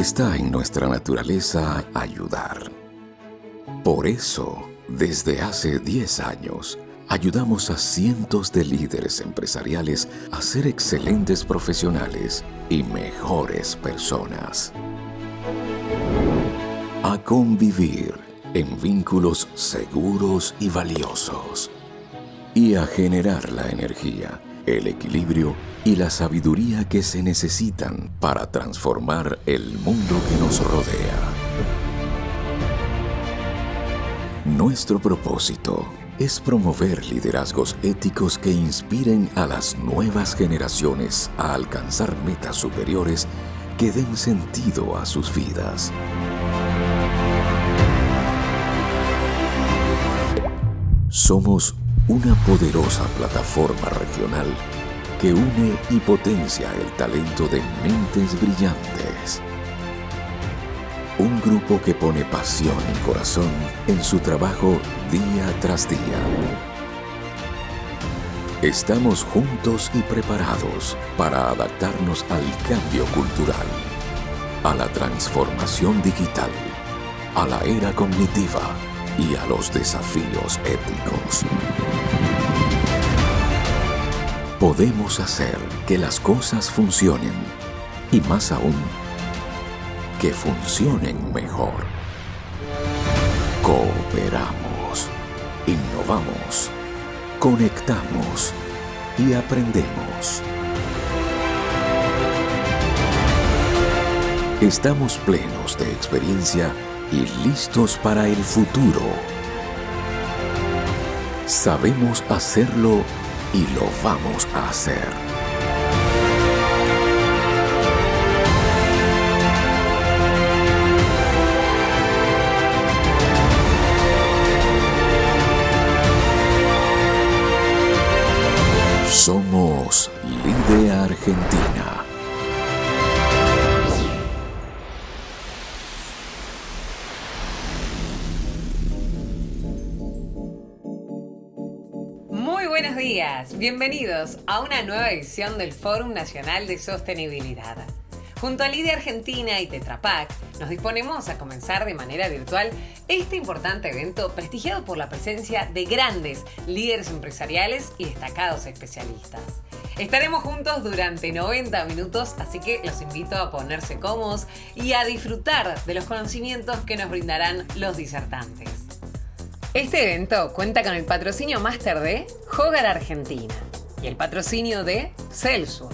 Está en nuestra naturaleza ayudar. Por eso, desde hace 10 años, ayudamos a cientos de líderes empresariales a ser excelentes profesionales y mejores personas. A convivir en vínculos seguros y valiosos. Y a generar la energía, el equilibrio y la sabiduría que se necesitan para transformar el mundo que nos rodea. Nuestro propósito es promover liderazgos éticos que inspiren a las nuevas generaciones a alcanzar metas superiores que den sentido a sus vidas. Somos una poderosa plataforma regional que une y potencia el talento de mentes brillantes. Un grupo que pone pasión y corazón en su trabajo día tras día. Estamos juntos y preparados para adaptarnos al cambio cultural, a la transformación digital, a la era cognitiva y a los desafíos éticos. Podemos hacer que las cosas funcionen y más aún, que funcionen mejor. Cooperamos, innovamos, conectamos y aprendemos. Estamos plenos de experiencia y listos para el futuro. Sabemos hacerlo y lo vamos a hacer. Somos Lide Argentina. Muy buenos días, bienvenidos a una nueva edición del Fórum Nacional de Sostenibilidad. Junto a Lide Argentina y Tetra Pak, nos disponemos a comenzar de manera virtual este importante evento prestigiado por la presencia de grandes líderes empresariales y destacados especialistas. Estaremos juntos durante 90 minutos, así que los invito a ponerse cómodos y a disfrutar de los conocimientos que nos brindarán los disertantes. Este evento cuenta con el patrocinio máster de Hogar Argentina y el patrocinio de Celsur.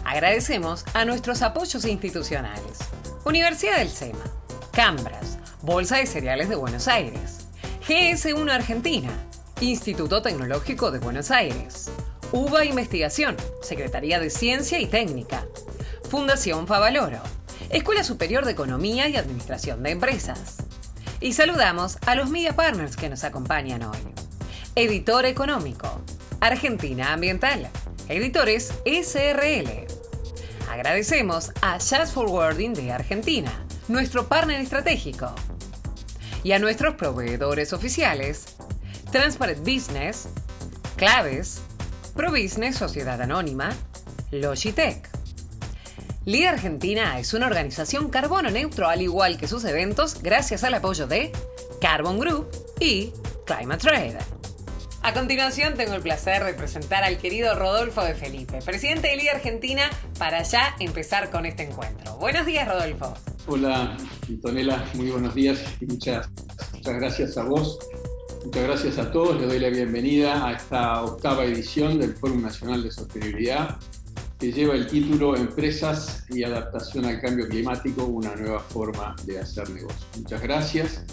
Agradecemos a nuestros apoyos institucionales: Universidad del SEMA, Cambras, Bolsa de Cereales de Buenos Aires, GS1 Argentina, Instituto Tecnológico de Buenos Aires, UBA Investigación, Secretaría de Ciencia y Técnica, Fundación Favaloro, Escuela Superior de Economía y Administración de Empresas. Y saludamos a los media partners que nos acompañan hoy: Editor Económico, Argentina Ambiental, Editores SRL. Agradecemos a Just Forwarding de Argentina, nuestro partner estratégico. Y a nuestros proveedores oficiales: Transparent Business, Claves, ProBusiness Sociedad Anónima, Logitech. Lide Argentina es una organización carbono neutro, al igual que sus eventos, gracias al apoyo de Carbon Group y Climate Trade. A continuación tengo el placer de presentar al querido Rodolfo de Felipe, presidente de Lide Argentina, para ya empezar con este encuentro. Buenos días, Rodolfo. Hola, Antonella, muy buenos días y muchas gracias a vos. Muchas gracias a todos. Les doy la bienvenida a esta 8ª edición del Fórum Nacional de Sostenibilidad, que lleva el título Empresas y Adaptación al Cambio Climático, una nueva forma de hacer negocio. Muchas gracias.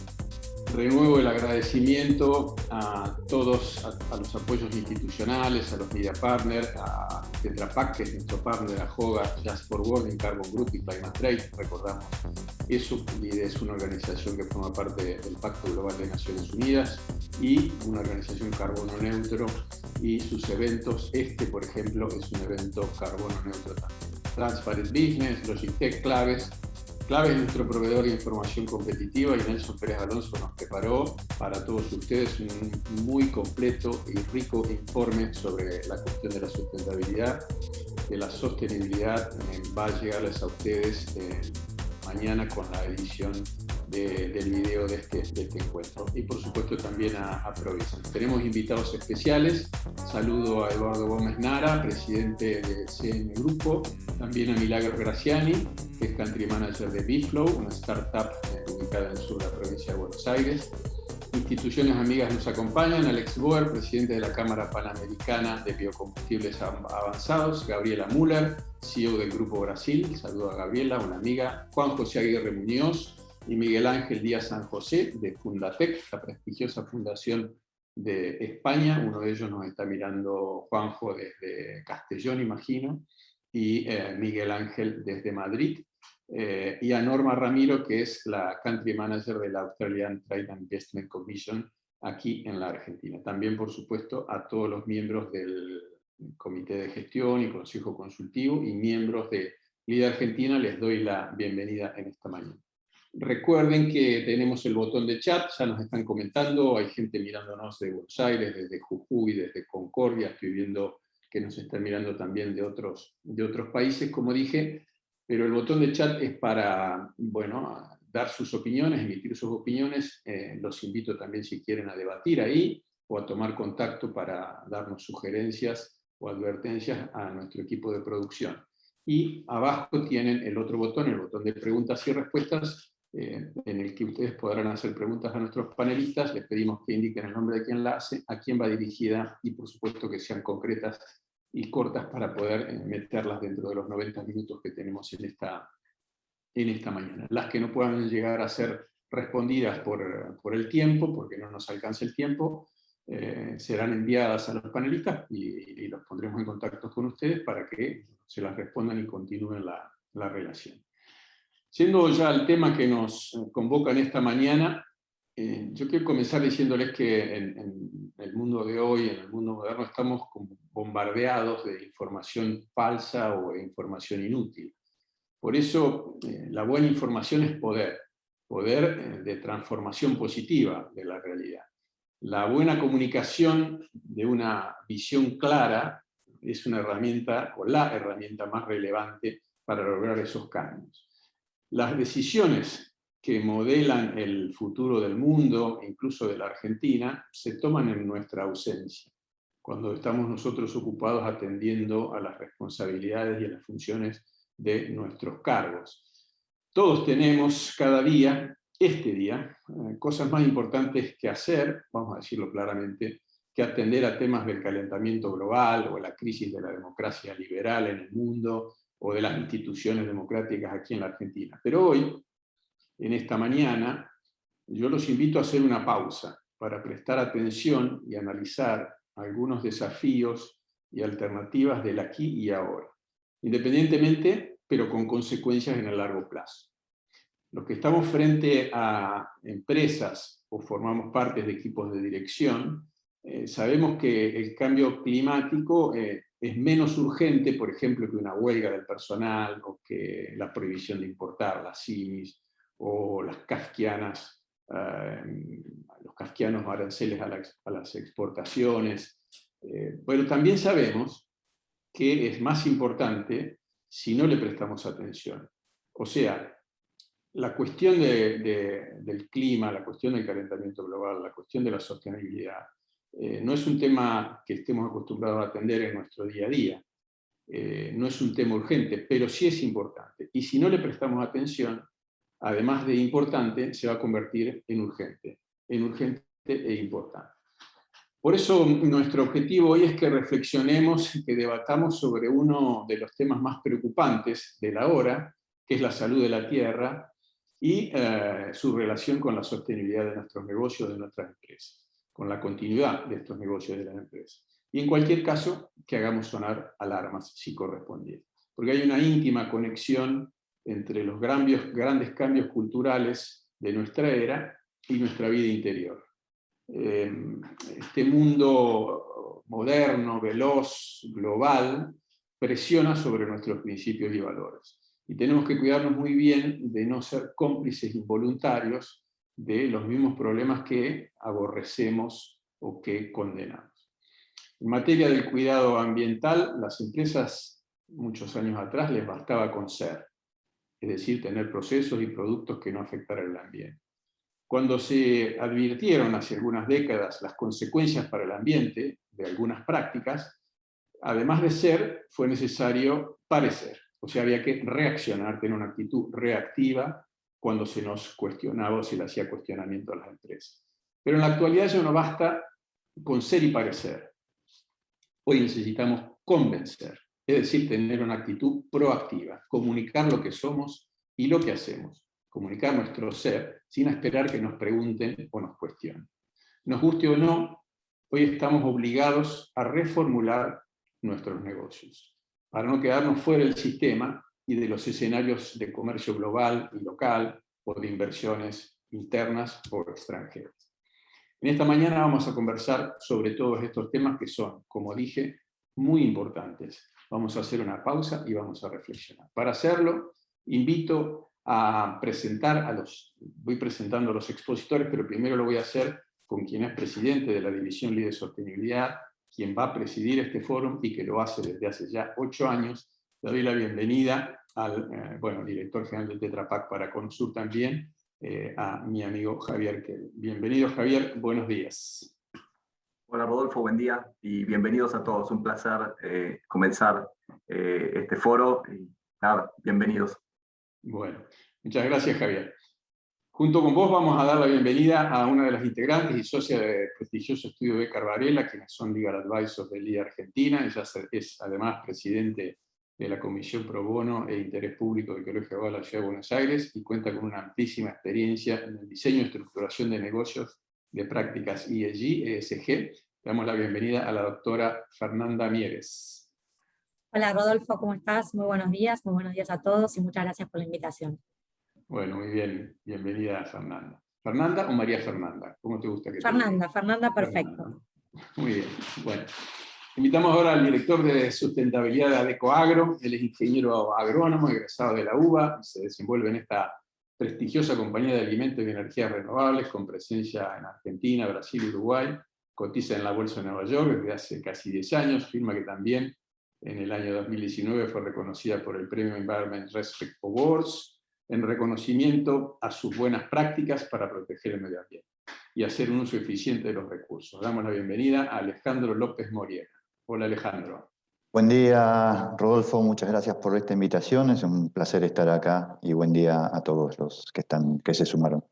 Renuevo el agradecimiento a todos, a los apoyos institucionales, a los media partners, a Tetra Pak, que es nuestro partner, a Hogar, Just Forwarding, Carbon Group y Climate Trade. Recordamos eso, Lide es una organización que forma parte del Pacto Global de Naciones Unidas y una organización carbono neutro, y sus eventos, por ejemplo, es un evento carbono neutro también. Transparent Business, Logitech, Claves. Clave es nuestro proveedor de información competitiva y Nelson Pérez Alonso nos preparó para todos ustedes un muy completo y rico informe sobre la cuestión de la sustentabilidad, de la sostenibilidad. Va a llegarles a ustedes mañana con la edición del video de este encuentro. Y por supuesto también a Provision. Tenemos invitados especiales. Saludo a Eduardo Gómez Nara, presidente de CM Grupo, también a Milagros Graciani, que es Country Manager de Biflow, una startup ubicada en el sur de la provincia de Buenos Aires. Instituciones amigas nos acompañan: Alex Boer, presidente de la Cámara Panamericana de Biocombustibles Avanzados; Gabriela Müller, CEO del Grupo Brasil, saludo a Gabriela, una amiga; Juan José Aguirre Muñoz y Miguel Ángel Díaz San José de Fundatec, la prestigiosa fundación de España. Uno de ellos nos está mirando, Juanjo, desde Castellón, imagino, y Miguel Ángel desde Madrid. Y a Norma Ramiro, que es la Country Manager de la Australian Trade and Investment Commission aquí en la Argentina. También, por supuesto, a todos los miembros del Comité de Gestión y Consejo Consultivo y miembros de LIDE Argentina, les doy la bienvenida en esta mañana. Recuerden que tenemos el botón de chat, ya nos están comentando, hay gente mirándonos de Buenos Aires, desde Jujuy, desde Concordia, estoy viendo que nos están mirando también de otros países, como dije. Pero el botón de chat es para, bueno, dar sus opiniones, emitir sus opiniones. Los invito también, si quieren, a debatir ahí o a tomar contacto para darnos sugerencias o advertencias a nuestro equipo de producción. Y abajo tienen el otro botón, el botón de preguntas y respuestas, en el que ustedes podrán hacer preguntas a nuestros panelistas. Les pedimos que indiquen el nombre de quien la hace, a quién va dirigida y, por supuesto, que sean concretas y cortas para poder meterlas dentro de los 90 minutos que tenemos en esta mañana. Las que no puedan llegar a ser respondidas por el tiempo, porque no nos alcanza el tiempo, serán enviadas a los panelistas y los pondremos en contacto con ustedes para que se las respondan y continúen la relación. Siendo ya el tema que nos convoca en esta mañana, yo quiero comenzar diciéndoles que en el mundo de hoy, en el mundo moderno, estamos como bombardeados de información falsa o de información inútil. Por eso, la buena información es poder de transformación positiva de la realidad. La buena comunicación de una visión clara es una herramienta, o la herramienta más relevante para lograr esos cambios. Las decisiones que modelan el futuro del mundo, incluso de la Argentina, se toman en nuestra ausencia, cuando estamos nosotros ocupados atendiendo a las responsabilidades y a las funciones de nuestros cargos. Todos tenemos cada día, este día, cosas más importantes que hacer, vamos a decirlo claramente, que atender a temas del calentamiento global o la crisis de la democracia liberal en el mundo o de las instituciones democráticas aquí en la Argentina. Pero hoy, en esta mañana, yo los invito a hacer una pausa para prestar atención y analizar algunos desafíos y alternativas del aquí y ahora, independientemente, pero con consecuencias en el largo plazo. Los que estamos frente a empresas o formamos parte de equipos de dirección, sabemos que el cambio climático es menos urgente, por ejemplo, que una huelga del personal o que la prohibición de importar las CIMIS, o los kafkianos aranceles a las exportaciones. Pero también sabemos que es más importante si no le prestamos atención. O sea, la cuestión del clima, la cuestión del calentamiento global, la cuestión de la sostenibilidad, no es un tema que estemos acostumbrados a atender en nuestro día a día. No es un tema urgente, pero sí es importante. Y si no le prestamos atención, además de importante, se va a convertir en urgente e importante. Por eso nuestro objetivo hoy es que reflexionemos y que debatamos sobre uno de los temas más preocupantes de la hora, que es la salud de la tierra y su relación con la sostenibilidad de nuestros negocios, de nuestras empresas, con la continuidad de estos negocios de las empresas. Y en cualquier caso, que hagamos sonar alarmas si correspondiera. Porque hay una íntima conexión entre los grandes cambios culturales de nuestra era y nuestra vida interior. Este mundo moderno, veloz, global, presiona sobre nuestros principios y valores. Y tenemos que cuidarnos muy bien de no ser cómplices involuntarios de los mismos problemas que aborrecemos o que condenamos. En materia del cuidado ambiental, las empresas, muchos años atrás, les bastaba con ser. es decir, tener procesos y productos que no afectaran el ambiente. Cuando se advirtieron hace algunas décadas las consecuencias para el ambiente de algunas prácticas, además de ser, fue necesario parecer. O sea, había que reaccionar, tener una actitud reactiva cuando se nos cuestionaba o se le hacía cuestionamiento a las empresas. Pero en la actualidad ya no basta con ser y parecer. Hoy necesitamos convencer, es decir, tener una actitud proactiva, comunicar lo que somos y lo que hacemos, comunicar nuestro ser sin esperar que nos pregunten o nos cuestionen. Nos guste o no, hoy estamos obligados a reformular nuestros negocios, para no quedarnos fuera del sistema y de los escenarios de comercio global y local o de inversiones internas o extranjeras. En esta mañana vamos a conversar sobre todos estos temas que son, como dije, muy importantes. Vamos a hacer una pausa y vamos a reflexionar. Para hacerlo, invito a presentar voy presentando a los expositores, pero primero lo voy a hacer con quien es presidente de la División Líder Sostenibilidad, quien va a presidir este foro y que lo hace desde hace ya 8 años. Le doy la bienvenida al director general del Tetra Pak para Consur también, a mi amigo Javier Kell. Bienvenido, Javier, buenos días. Hola Rodolfo, buen día y bienvenidos a todos. Un placer comenzar este foro y nada, bienvenidos. Bueno, muchas gracias, Javier. Junto con vos vamos a dar la bienvenida a una de las integrantes y socia del prestigioso estudio Becar Varela, quienes son Legal Advisors de LIDE Argentina. Ella es además presidente de la Comisión Pro Bono e Interés Público del Colegio de Abogados de la Ciudad de Buenos Aires y cuenta con una amplísima experiencia en el diseño y estructuración de negocios de prácticas ESG. Le damos la bienvenida a la doctora Fernanda Mieres. Hola Rodolfo, ¿cómo estás? Muy buenos días a todos y muchas gracias por la invitación. Bueno, muy bien, bienvenida Fernanda. ¿Fernanda o María Fernanda? ¿Cómo te gusta que Fernanda, te diga? Fernanda, perfecto. Fernanda. Muy bien, bueno. Invitamos ahora al director de sustentabilidad de Adecoagro. Él es ingeniero agrónomo, egresado de la UBA, se desenvuelve en esta prestigiosa compañía de alimentos y energías renovables con presencia en Argentina, Brasil y Uruguay. Cotiza en la Bolsa de Nueva York desde hace casi 10 años, firma que también en el año 2019 fue reconocida por el Premio Environment Respect Awards en reconocimiento a sus buenas prácticas para proteger el medio ambiente y hacer un uso eficiente de los recursos. Damos la bienvenida a Alejandro López Moriena. Hola Alejandro. Buen día Rodolfo, muchas gracias por esta invitación, es un placer estar acá y buen día a todos los que se sumaron.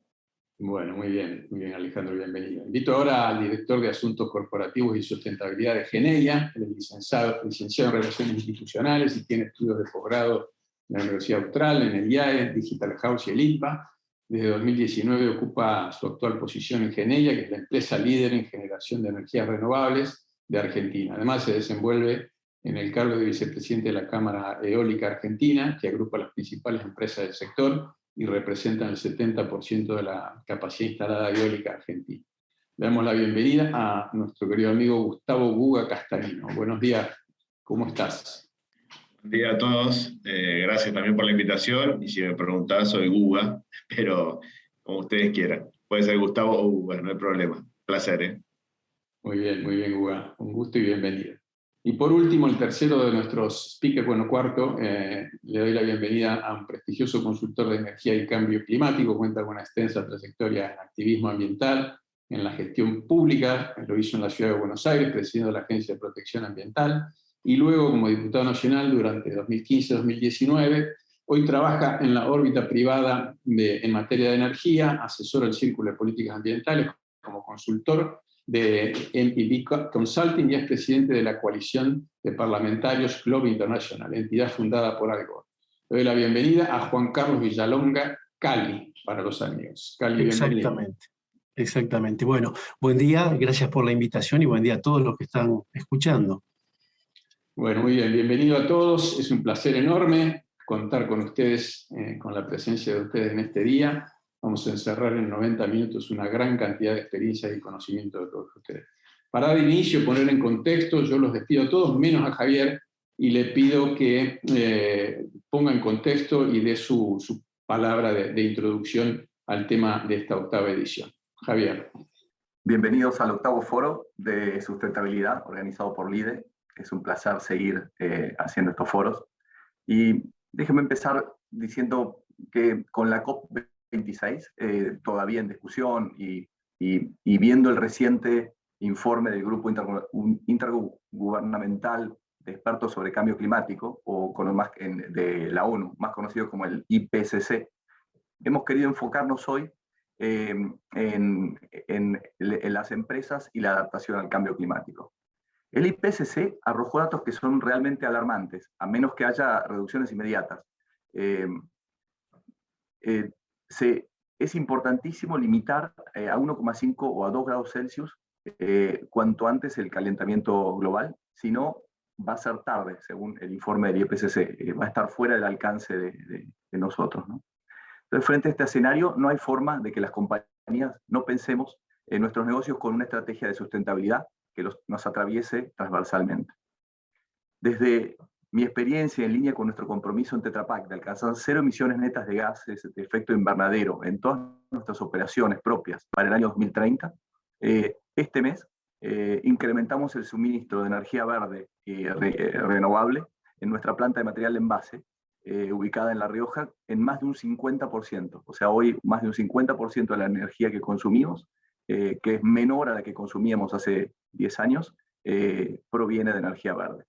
Bueno, muy bien Alejandro, bienvenido. Invito ahora al director de Asuntos Corporativos y Sustentabilidad de Geneia, el licenciado en Relaciones Institucionales y tiene estudios de posgrado en la Universidad Austral, en el IAE, Digital House y el INPA. Desde 2019 ocupa su actual posición en Geneia, que es la empresa líder en generación de energías renovables de Argentina. Además se desenvuelve en el cargo de vicepresidente de la Cámara Eólica Argentina, que agrupa las principales empresas del sector y representan el 70% de la capacidad instalada eólica argentina. Le damos la bienvenida a nuestro querido amigo Gustavo Guga Castanino. Buenos días, ¿cómo estás? Buen día a todos, gracias también por la invitación, y si me preguntás soy Guga, pero como ustedes quieran. Puede ser Gustavo o Guga, no hay problema. Placer, Muy bien, Guga. Un gusto y bienvenido. Y por último, el tercero de nuestros speakers, cuarto, le doy la bienvenida a un prestigioso consultor de energía y cambio climático, cuenta con una extensa trayectoria en activismo ambiental, en la gestión pública, lo hizo en la Ciudad de Buenos Aires, presidiendo la Agencia de Protección Ambiental, y luego como diputado nacional durante 2015-2019, hoy trabaja en la órbita privada en materia de energía, asesora el Círculo de Políticas Ambientales como consultor de MPB Consulting y es presidente de la coalición de parlamentarios Globe International, entidad fundada por Al Gore. Le doy la bienvenida a Juan Carlos Villalonga, Cali, para los amigos. Cali, bienvenido. Exactamente. Bueno, buen día, gracias por la invitación y buen día a todos los que están escuchando. Bueno, muy bien, bienvenido a todos. Es un placer enorme contar con ustedes, con la presencia de ustedes en este día. Vamos a encerrar en 90 minutos una gran cantidad de experiencias y conocimiento de todos ustedes. Para dar inicio, poner en contexto, yo los despido a todos, menos a Javier, y le pido que ponga en contexto y dé su palabra de introducción al tema de esta octava edición. Javier. Bienvenidos al octavo foro de sustentabilidad organizado por LIDE. Es un placer seguir haciendo estos foros. Y déjenme empezar diciendo que con la COP26 todavía en discusión y viendo el reciente informe del Grupo Intergubernamental de Expertos sobre Cambio Climático, o de la ONU, más conocido como el IPCC, hemos querido enfocarnos hoy en las empresas y la adaptación al cambio climático. El IPCC arrojó datos que son realmente alarmantes, a menos que haya reducciones inmediatas. Es importantísimo limitar a 1,5 o a 2 grados Celsius cuanto antes el calentamiento global, si no va a ser tarde, según el informe del IPCC, va a estar fuera del alcance de nosotros, ¿no? Entonces, frente a este escenario, no hay forma de que las compañías no pensemos en nuestros negocios con una estrategia de sustentabilidad que nos atraviese transversalmente. Desde mi experiencia en línea con nuestro compromiso en Tetra Pak de alcanzar 0 emisiones netas de gases de efecto invernadero en todas nuestras operaciones propias para el año 2030, este mes incrementamos el suministro de energía verde y renovable en nuestra planta de material de envase, ubicada en La Rioja, en más de un 50%. O sea, hoy más de un 50% de la energía que consumimos, que es menor a la que consumíamos hace 10 años, proviene de energía verde.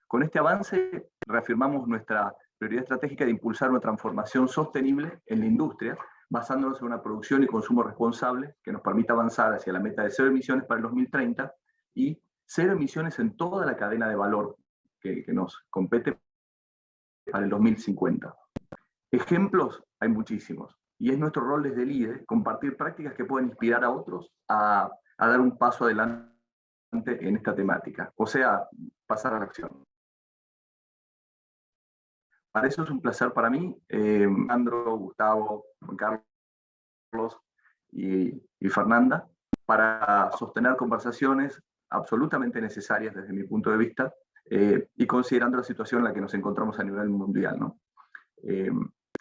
Con este avance reafirmamos nuestra prioridad estratégica de impulsar una transformación sostenible en la industria, basándonos en una producción y consumo responsable que nos permita avanzar hacia la meta de 0 emisiones para el 2030 y 0 emisiones en toda la cadena de valor que nos compete para el 2050. Ejemplos hay muchísimos, y es nuestro rol desde el IDE compartir prácticas que pueden inspirar a otros a dar un paso adelante en esta temática, o sea, pasar a la acción. Para eso es un placer para mí, Andro, Gustavo, Juan Carlos y Fernanda, para sostener conversaciones absolutamente necesarias desde mi punto de vista, y considerando la situación en la que nos encontramos a nivel mundial, ¿no?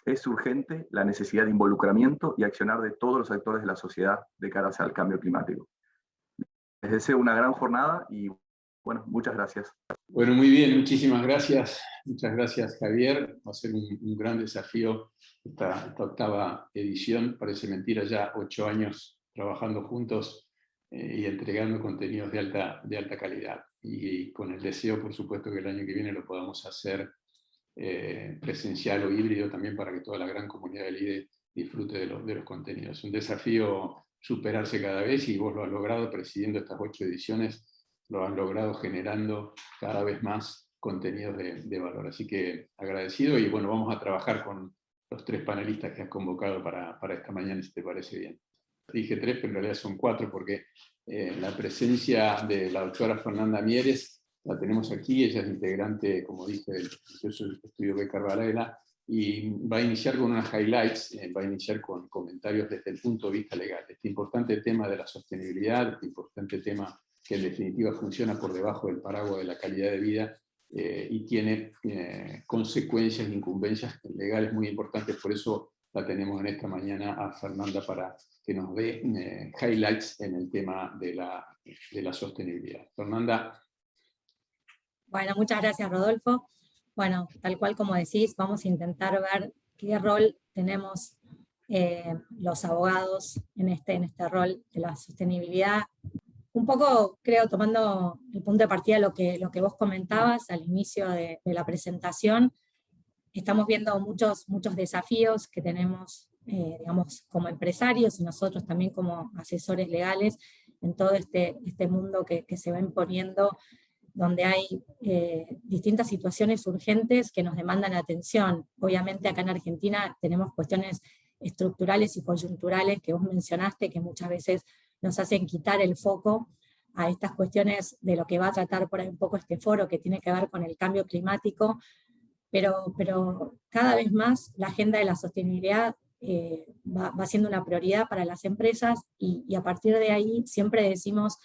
Es urgente la necesidad de involucramiento y accionar de todos los actores de la sociedad de cara al cambio climático. Les deseo una gran jornada y, bueno, muchas gracias. Bueno, muy bien, muchísimas gracias. Muchas gracias, Javier. Va a ser un gran desafío esta octava edición. Parece mentira, ya 8 años trabajando juntos y entregando contenidos de alta calidad. Y con el deseo, por supuesto, que el año que viene lo podamos hacer presencial o híbrido también, para que toda la gran comunidad del IDE disfrute de los contenidos. Es un desafío superarse cada vez, y vos lo has logrado presidiendo estas 8 ediciones, lo has logrado generando cada vez más contenidos de valor. Así que agradecido, y bueno, vamos a trabajar con los 3 panelistas que has convocado para esta mañana, si te parece bien. Dije 3, pero en realidad son 4, porque la presencia de la doctora Fernanda Mieres la tenemos aquí. Ella es integrante, como dije, del Estudio Becar Varela, y va a iniciar con unas highlights, va a iniciar con comentarios desde el punto de vista legal. Este importante tema de la sostenibilidad, este importante tema que en definitiva funciona por debajo del paraguas de la calidad de vida, y tiene consecuencias e incumbencias legales muy importantes. Por eso la tenemos en esta mañana a Fernanda para que nos dé highlights en el tema de la sostenibilidad. Fernanda. Bueno, muchas gracias, Rodolfo. Bueno, tal cual como decís, vamos a intentar ver qué rol tenemos los abogados en este rol de la sostenibilidad. Un poco, creo, tomando el punto de partida lo que vos comentabas al inicio de la presentación, estamos viendo muchos desafíos que tenemos, digamos, como empresarios, y nosotros también como asesores legales, en todo este mundo que se va imponiendo, donde hay distintas situaciones urgentes que nos demandan atención. Obviamente acá en Argentina tenemos cuestiones estructurales y coyunturales que vos mencionaste, que muchas veces nos hacen quitar el foco a estas cuestiones de lo que va a tratar por ahí un poco este foro, que tiene que ver con el cambio climático, pero cada vez más la agenda de la sostenibilidad va siendo una prioridad para las empresas, y a partir de ahí siempre decimos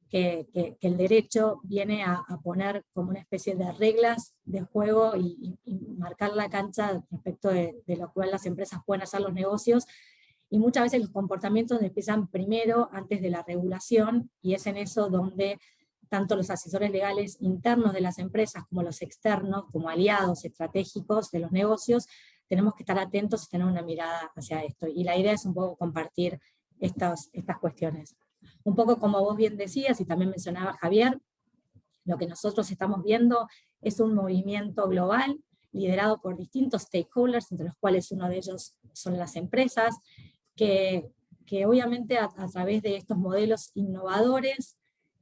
que el derecho viene a poner como una especie de reglas de juego y marcar la cancha respecto de lo cual las empresas pueden hacer los negocios, y muchas veces los comportamientos empiezan primero antes de la regulación, y es en eso donde tanto los asesores legales internos de las empresas como los externos, como aliados estratégicos de los negocios, tenemos que estar atentos y tener una mirada hacia esto. Y la idea es un poco compartir estas cuestiones. Un poco como vos bien decías, y también mencionaba Javier, lo que nosotros estamos viendo es un movimiento global liderado por distintos stakeholders, entre los cuales uno de ellos son las empresas, que obviamente a través de estos modelos innovadores,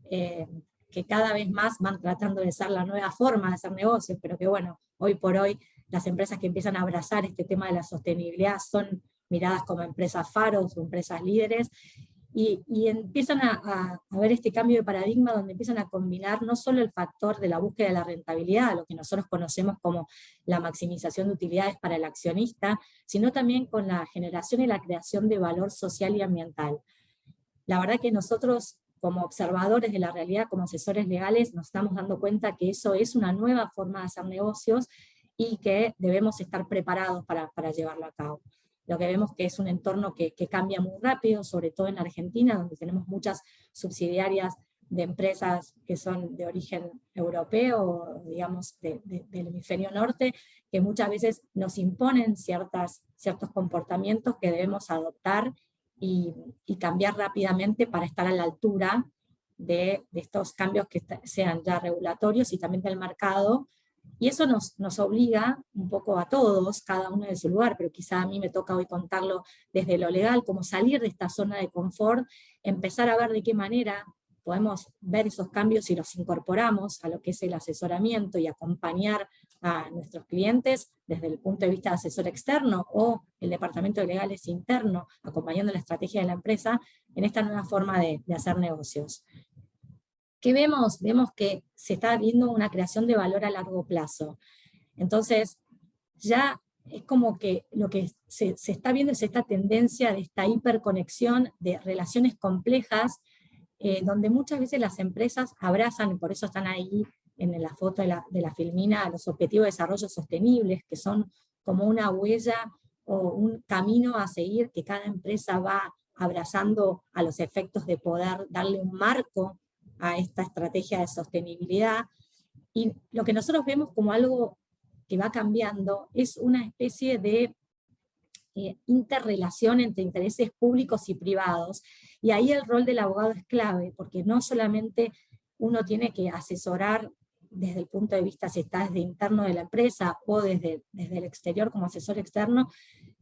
que cada vez más van tratando de ser la nueva forma de hacer negocios, pero que bueno, hoy por hoy las empresas que empiezan a abrazar este tema de la sostenibilidad son miradas como empresas faros o empresas líderes, y empiezan a ver este cambio de paradigma donde empiezan a combinar no solo el factor de la búsqueda de la rentabilidad, lo que nosotros conocemos como la maximización de utilidades para el accionista, sino también con la generación y la creación de valor social y ambiental. La verdad que nosotros, como observadores de la realidad, como asesores legales, nos estamos dando cuenta que eso es una nueva forma de hacer negocios y que debemos estar preparados para llevarlo a cabo. Lo que vemos que es un entorno que cambia muy rápido, sobre todo en Argentina, donde tenemos muchas subsidiarias de empresas que son de origen europeo, digamos, del hemisferio norte, que muchas veces nos imponen ciertos comportamientos que debemos adoptar y cambiar rápidamente para estar a la altura de estos cambios que sean ya regulatorios y también del mercado. Y eso nos obliga un poco a todos, cada uno de su lugar, pero quizá a mí me toca hoy contarlo desde lo legal, como salir de esta zona de confort, empezar a ver de qué manera podemos ver esos cambios y los incorporamos a lo que es el asesoramiento y acompañar a nuestros clientes desde el punto de vista de asesor externo o el departamento de legales interno, acompañando la estrategia de la empresa en esta nueva forma de hacer negocios. ¿Qué vemos? Vemos que se está viendo una creación de valor a largo plazo. Entonces, ya es como que lo que se está viendo es esta tendencia de esta hiperconexión de relaciones complejas, donde muchas veces las empresas abrazan, y por eso están ahí en la foto de la filmina, los objetivos de desarrollo sostenibles, que son como una huella o un camino a seguir que cada empresa va abrazando a los efectos de poder darle un marco a esta estrategia de sostenibilidad. Y lo que nosotros vemos como algo que va cambiando es una especie de interrelación entre intereses públicos y privados, y ahí el rol del abogado es clave, porque no solamente uno tiene que asesorar desde el punto de vista si está desde interno de la empresa o desde el exterior como asesor externo,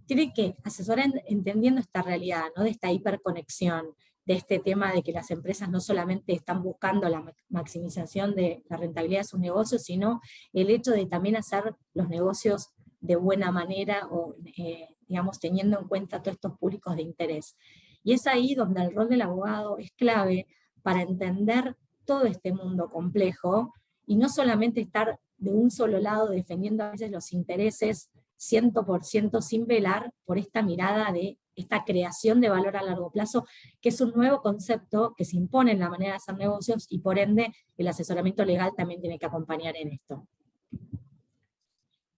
tiene que asesorar entendiendo esta realidad, ¿no? De esta hiperconexión, de este tema de que las empresas no solamente están buscando la maximización de la rentabilidad de sus negocios, sino el hecho de también hacer los negocios de buena manera o, digamos, teniendo en cuenta todos estos públicos de interés. Y es ahí donde el rol del abogado es clave para entender todo este mundo complejo y no solamente estar de un solo lado defendiendo a veces los intereses 100% sin velar por esta mirada de esta creación de valor a largo plazo, que es un nuevo concepto que se impone en la manera de hacer negocios y por ende el asesoramiento legal también tiene que acompañar en esto.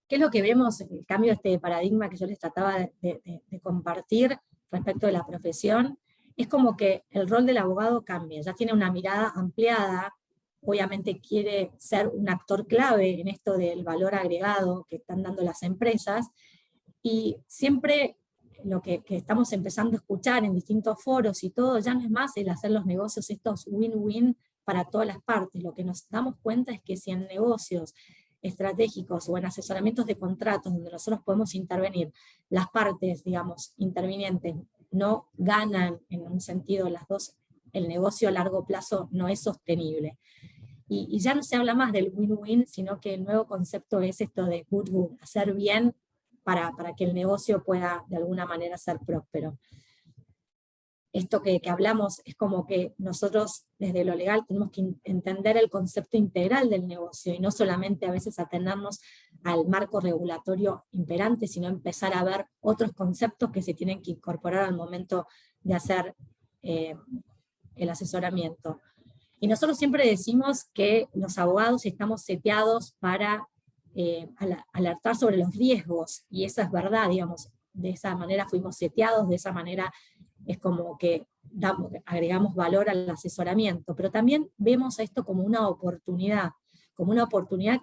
¿Qué es lo que vemos? El cambio de paradigma que yo les trataba de compartir respecto de la profesión, es como que el rol del abogado cambia, ya tiene una mirada ampliada, obviamente quiere ser un actor clave en esto del valor agregado que están dando las empresas, y siempre lo que estamos empezando a escuchar en distintos foros y todo, ya no es más el hacer los negocios estos win-win para todas las partes. Lo que nos damos cuenta es que si en negocios estratégicos o en asesoramientos de contratos donde nosotros podemos intervenir, las partes, digamos, intervinientes no ganan en un sentido las dos, el negocio a largo plazo no es sostenible. Y ya no se habla más del win-win, sino que el nuevo concepto es esto de good-good, hacer bien para que el negocio pueda de alguna manera ser próspero. Esto que hablamos es como que nosotros desde lo legal tenemos que entender el concepto integral del negocio y no solamente a veces atenernos al marco regulatorio imperante, sino empezar a ver otros conceptos que se tienen que incorporar al momento de hacer el asesoramiento. Y nosotros siempre decimos que los abogados estamos seteados para alertar sobre los riesgos, y eso es verdad, digamos, de esa manera fuimos seteados, de esa manera es como que agregamos valor al asesoramiento, pero también vemos esto como una oportunidad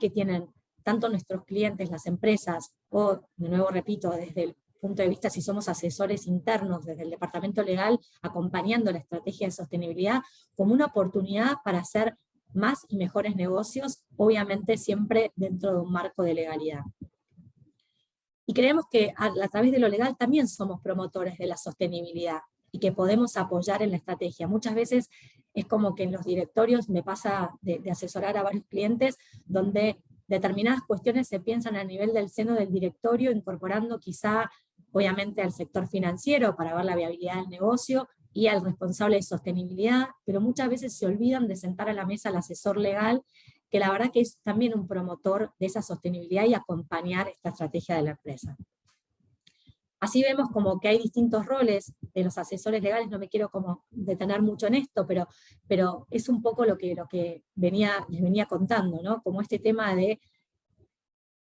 que tienen tanto nuestros clientes, las empresas, o, de nuevo repito, desde el punto de vista si somos asesores internos desde el departamento legal, acompañando la estrategia de sostenibilidad, como una oportunidad para hacer más y mejores negocios, obviamente siempre dentro de un marco de legalidad. Y creemos que a través de lo legal también somos promotores de la sostenibilidad y que podemos apoyar en la estrategia. Muchas veces es como que en los directorios me pasa de asesorar a varios clientes donde determinadas cuestiones se piensan a nivel del seno del directorio, incorporando quizá obviamente al sector financiero para ver la viabilidad del negocio y al responsable de sostenibilidad, pero muchas veces se olvidan de sentar a la mesa al asesor legal, que la verdad que es también un promotor de esa sostenibilidad y acompañar esta estrategia de la empresa. Así vemos como que hay distintos roles de los asesores legales, no me quiero como detener mucho en esto, pero es un poco lo que les venía contando, ¿no? Como este tema de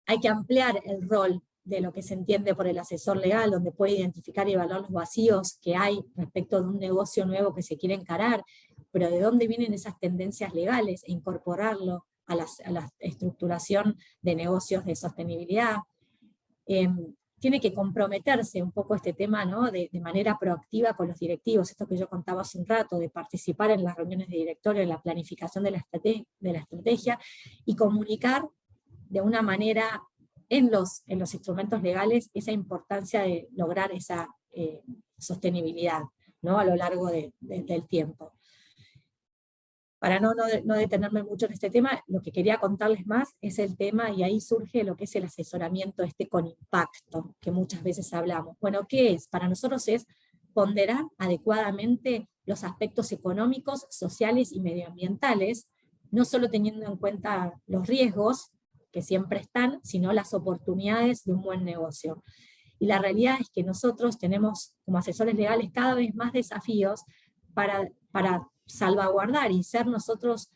hay que ampliar el rol de lo que se entiende por el asesor legal, donde puede identificar y evaluar los vacíos que hay respecto de un negocio nuevo que se quiere encarar, pero de dónde vienen esas tendencias legales e incorporarlo a la estructuración de negocios de sostenibilidad. Tiene que comprometerse un poco este tema, ¿no? de manera proactiva con los directivos, esto que yo contaba hace un rato, de participar en las reuniones de directorio, en la planificación de la estrategia, y comunicar de una manera en los instrumentos legales esa importancia de lograr esa sostenibilidad, ¿no? A lo largo del tiempo. Para no detenerme mucho en este tema, lo que quería contarles más es el tema, y ahí surge lo que es el asesoramiento con impacto, que muchas veces hablamos. Bueno, ¿qué es? Para nosotros es ponderar adecuadamente los aspectos económicos, sociales y medioambientales, no solo teniendo en cuenta los riesgos, que siempre están, sino las oportunidades de un buen negocio. Y la realidad es que nosotros tenemos, como asesores legales, cada vez más desafíos para salvaguardar y ser nosotros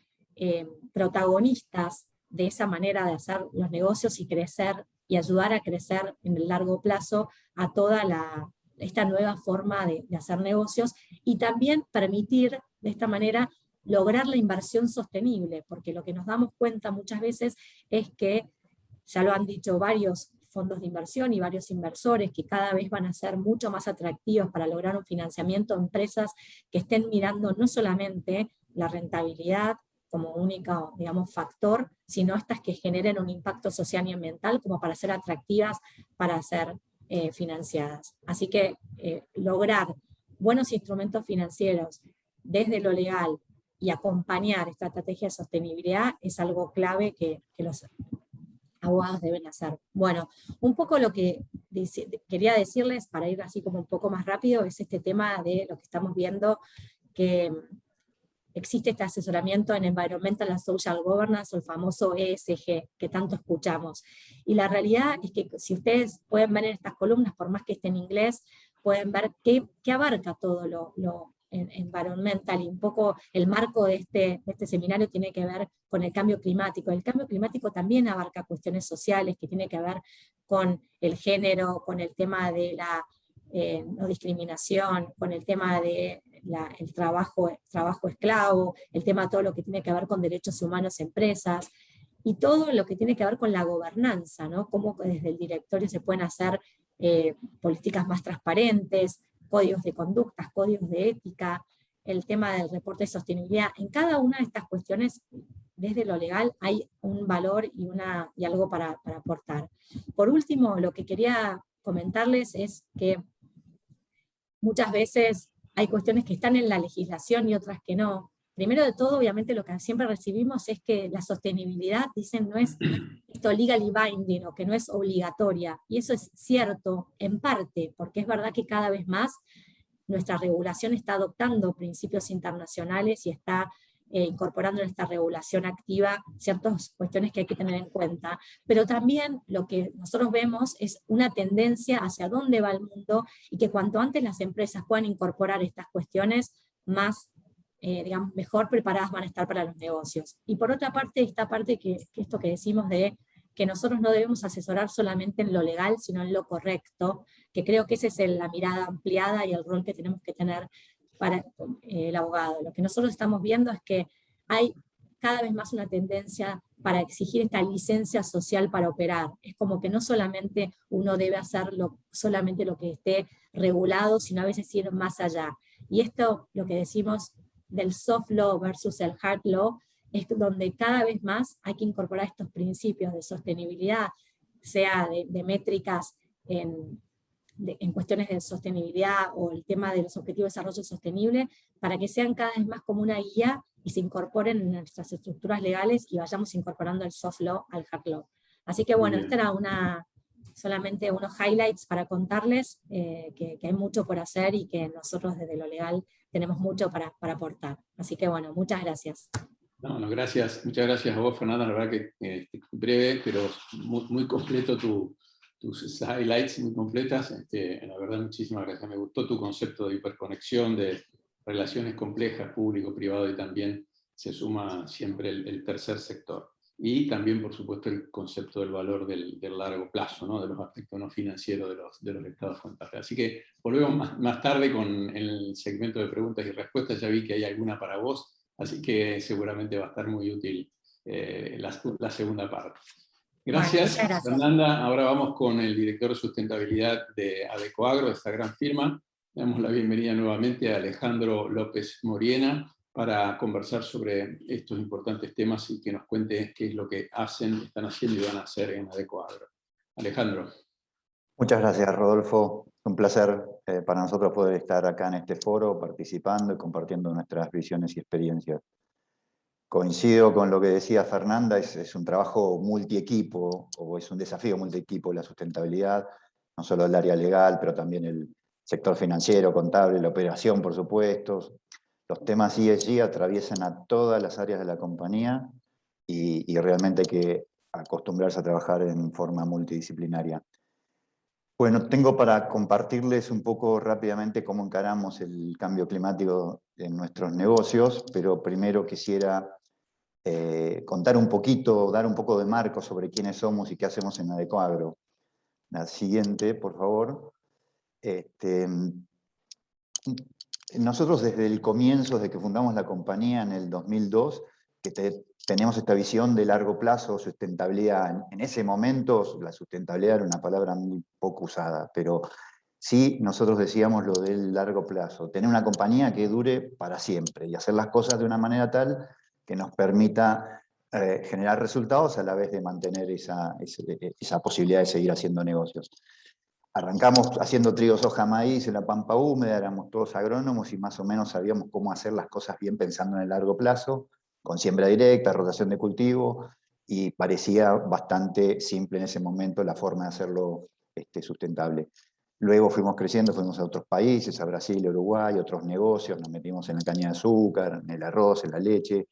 protagonistas de esa manera de hacer los negocios y crecer, y ayudar a crecer en el largo plazo a toda esta nueva forma de hacer negocios, y también permitir de esta manera lograr la inversión sostenible, porque lo que nos damos cuenta muchas veces es que, ya lo han dicho varios fondos de inversión y varios inversores, que cada vez van a ser mucho más atractivos para lograr un financiamiento a empresas que estén mirando no solamente la rentabilidad como único, digamos, factor, sino estas que generen un impacto social y ambiental como para ser atractivas para ser financiadas. Así que lograr buenos instrumentos financieros desde lo legal y acompañar esta estrategia de sostenibilidad es algo clave que los abogados deben hacer. Bueno, un poco lo que quería decirles, para ir así como un poco más rápido, es este tema de lo que estamos viendo, que existe este asesoramiento en Environmental and Social Governance, o el famoso ESG, que tanto escuchamos. Y la realidad es que si ustedes pueden ver en estas columnas, por más que esté en inglés, pueden ver qué abarca todo lo environmental, y un poco el marco de este seminario tiene que ver con el cambio climático. El cambio climático también abarca cuestiones sociales que tiene que ver con el género, con el tema de la no discriminación, con el tema de el trabajo esclavo, el tema de todo lo que tiene que ver con derechos humanos en empresas, y todo lo que tiene que ver con la gobernanza, ¿no? Cómo desde el directorio se pueden hacer políticas más transparentes, códigos de conductas, códigos de ética, el tema del reporte de sostenibilidad. En cada una de estas cuestiones, desde lo legal, hay un valor y algo para aportar. Por último, lo que quería comentarles es que muchas veces hay cuestiones que están en la legislación y otras que no. Primero de todo, obviamente, lo que siempre recibimos es que la sostenibilidad, dicen, no es esto legally binding, o que no es obligatoria. Y eso es cierto, en parte, porque es verdad que cada vez más nuestra regulación está adoptando principios internacionales y está incorporando en esta regulación activa ciertas cuestiones que hay que tener en cuenta. Pero también lo que nosotros vemos es una tendencia hacia dónde va el mundo, y que cuanto antes las empresas puedan incorporar estas cuestiones, más digamos, mejor preparadas van a estar para los negocios. Y por otra parte, esta parte que esto que decimos de que nosotros no debemos asesorar solamente en lo legal, sino en lo correcto, que creo que esa es la mirada ampliada y el rol que tenemos que tener para el abogado. Lo que nosotros estamos viendo es que hay cada vez más una tendencia para exigir esta licencia social para operar. Es como que no solamente uno debe hacer solamente lo que esté regulado, sino a veces ir más allá. Y esto, lo que decimos del soft law versus el hard law, es donde cada vez más hay que incorporar estos principios de sostenibilidad, sea de métricas en cuestiones de sostenibilidad o el tema de los objetivos de desarrollo sostenible, para que sean cada vez más como una guía y se incorporen en nuestras estructuras legales y vayamos incorporando el soft law al hard law. Así que bueno, esta era solamente unos highlights para contarles que hay mucho por hacer y que nosotros desde lo legal tenemos mucho para aportar. Así que bueno, muchas gracias. No, gracias, muchas gracias a vos, Fernanda. La verdad que breve, pero muy completo tus highlights, muy completas. La verdad, muchísimas gracias. Me gustó tu concepto de hiperconexión, de relaciones complejas, público-privado, y también se suma siempre el tercer sector. Y también, por supuesto, el concepto del valor del largo plazo, ¿no? De los aspectos no financieros de los estados contables. Así que volvemos más tarde con el segmento de preguntas y respuestas. Ya vi que hay alguna para vos, así que seguramente va a estar muy útil la segunda parte. Gracias, bueno, gracias, Fernanda. Ahora vamos con el director de sustentabilidad de Adecoagro, de esta gran firma. Le damos la bienvenida nuevamente a Alejandro López Moriena para conversar sobre estos importantes temas y que nos cuente qué es lo que están haciendo y van a hacer en Adecoagro. Alejandro. Muchas gracias, Rodolfo. Es un placer para nosotros poder estar acá en este foro participando y compartiendo nuestras visiones y experiencias. Coincido con lo que decía Fernanda, es un trabajo multiequipo, o es un desafío multiequipo la sustentabilidad, no solo el área legal, pero también el sector financiero, contable, la operación, por supuesto. Los temas ESG atraviesan a todas las áreas de la compañía y realmente hay que acostumbrarse a trabajar en forma multidisciplinaria. Bueno, tengo para compartirles un poco rápidamente cómo encaramos el cambio climático en nuestros negocios, pero primero quisiera contar un poquito, dar un poco de marco sobre quiénes somos y qué hacemos en Adecoagro. La siguiente, por favor. Nosotros desde el comienzo, desde que fundamos la compañía en el 2002, que teníamos esta visión de largo plazo, sustentabilidad. En ese momento la sustentabilidad era una palabra muy poco usada, pero sí nosotros decíamos lo del largo plazo, tener una compañía que dure para siempre y hacer las cosas de una manera tal que nos permita generar resultados a la vez de mantener esa posibilidad de seguir haciendo negocios. Arrancamos haciendo trigo, soja, maíz en la pampa húmeda, éramos todos agrónomos y más o menos sabíamos cómo hacer las cosas bien pensando en el largo plazo, con siembra directa, rotación de cultivo, y parecía bastante simple en ese momento la forma de hacerlo sustentable. Luego fuimos creciendo, fuimos a otros países, a Brasil, a Uruguay, otros negocios, nos metimos en la caña de azúcar, en el arroz, en la leche.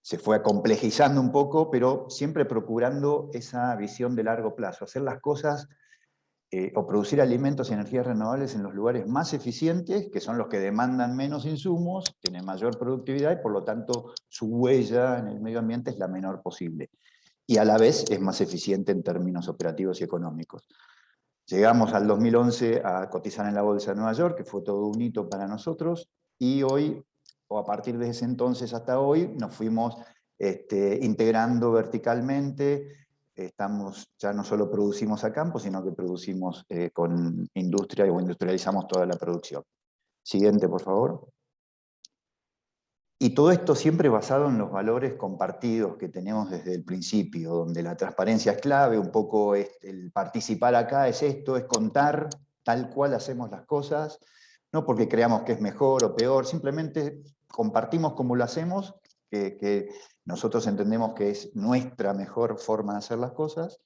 Se fue complejizando un poco, pero siempre procurando esa visión de largo plazo, hacer las cosas o producir alimentos y energías renovables en los lugares más eficientes, que son los que demandan menos insumos, tienen mayor productividad y por lo tanto su huella en el medio ambiente es la menor posible. Y a la vez es más eficiente en términos operativos y económicos. Llegamos al 2011 a cotizar en la Bolsa de Nueva York, que fue todo un hito para nosotros, y hoy, o a partir de ese entonces hasta hoy, nos fuimos integrando verticalmente. Ya no solo producimos a campo, sino que producimos con industria o industrializamos toda la producción. Siguiente, por favor. Y todo esto siempre basado en los valores compartidos que tenemos desde el principio, donde la transparencia es clave, un poco el participar acá es esto, es contar tal cual hacemos las cosas, no porque creamos que es mejor o peor, simplemente compartimos cómo lo hacemos, que nosotros entendemos que es nuestra mejor forma de hacer las cosas.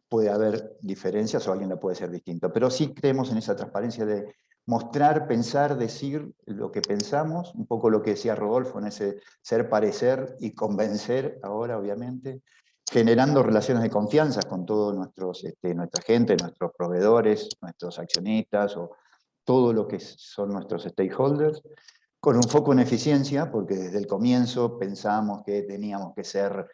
Puede haber diferencias o alguien la puede hacer distinta, pero sí creemos en esa transparencia de mostrar, pensar, decir lo que pensamos, un poco lo que decía Rodolfo, en ese ser, parecer y convencer ahora, obviamente, generando relaciones de confianza con toda nuestra gente, nuestros proveedores, nuestros accionistas, o todo lo que son nuestros stakeholders, con un foco en eficiencia, porque desde el comienzo pensamos que teníamos que ser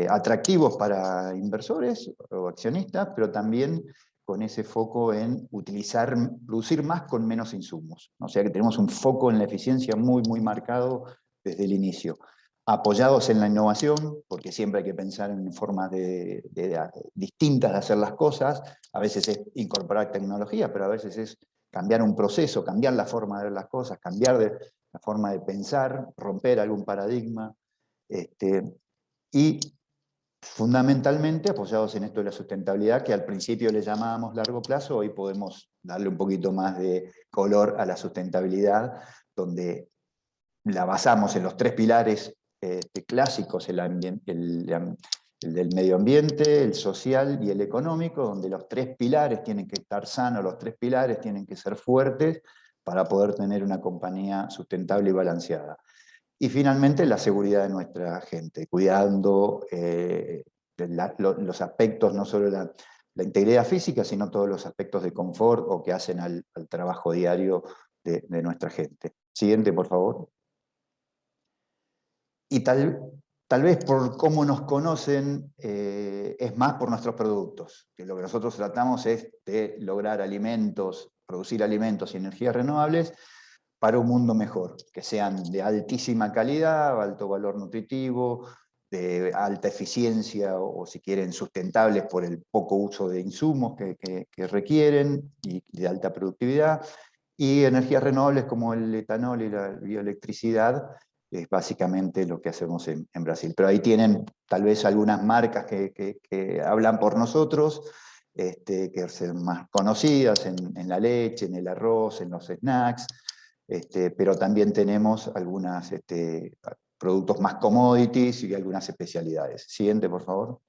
atractivos para inversores o accionistas, pero también con ese foco en producir más con menos insumos. O sea que tenemos un foco en la eficiencia muy, muy marcado desde el inicio. apoyados en la innovación, porque siempre hay que pensar en formas distintas de hacer las cosas. A veces es incorporar tecnología, pero a veces es cambiar un proceso, cambiar la forma de ver las cosas, cambiar la forma de pensar, romper algún paradigma. Y fundamentalmente apoyados en esto de la sustentabilidad, que al principio le llamábamos largo plazo, hoy podemos darle un poquito más de color a la sustentabilidad, donde la basamos en los 3 pilares clásicos, el del medio ambiente, el social y el económico, donde los 3 pilares tienen que estar sanos, los 3 pilares tienen que ser fuertes para poder tener una compañía sustentable y balanceada. Y finalmente la seguridad de nuestra gente, cuidando los aspectos, no solo la integridad física, sino todos los aspectos de confort o que hacen al trabajo diario de nuestra gente. Siguiente, por favor. Y tal vez por cómo nos conocen, es más por nuestros productos, que lo que nosotros tratamos es de lograr producir alimentos y energías renovables para un mundo mejor, que sean de altísima calidad, alto valor nutritivo, de alta eficiencia o si quieren sustentables por el poco uso de insumos que requieren y de alta productividad, y energías renovables como el etanol y la bioelectricidad, es básicamente lo que hacemos en Brasil. Pero ahí tienen tal vez algunas marcas que hablan por nosotros, que son más conocidas en la leche, en el arroz, en los snacks, pero también tenemos algunos productos más commodities y algunas especialidades. Siguiente, por favor.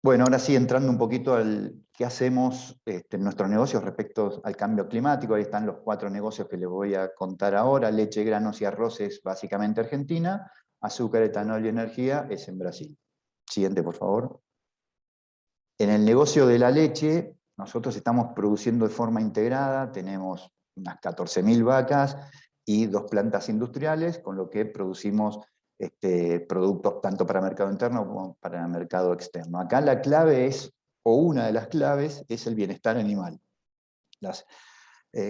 Bueno, ahora sí, entrando un poquito al qué hacemos en nuestros negocios respecto al cambio climático. Ahí están los 4 negocios que les voy a contar ahora. Leche, granos y arroz es básicamente Argentina. Azúcar, etanol y energía es en Brasil. Siguiente, por favor. En el negocio de la leche, nosotros estamos produciendo de forma integrada. Tenemos unas 14.000 vacas y 2 plantas industriales, con lo que producimos productos tanto para mercado interno como para mercado externo. Acá la clave es, o una de las claves, es el bienestar animal.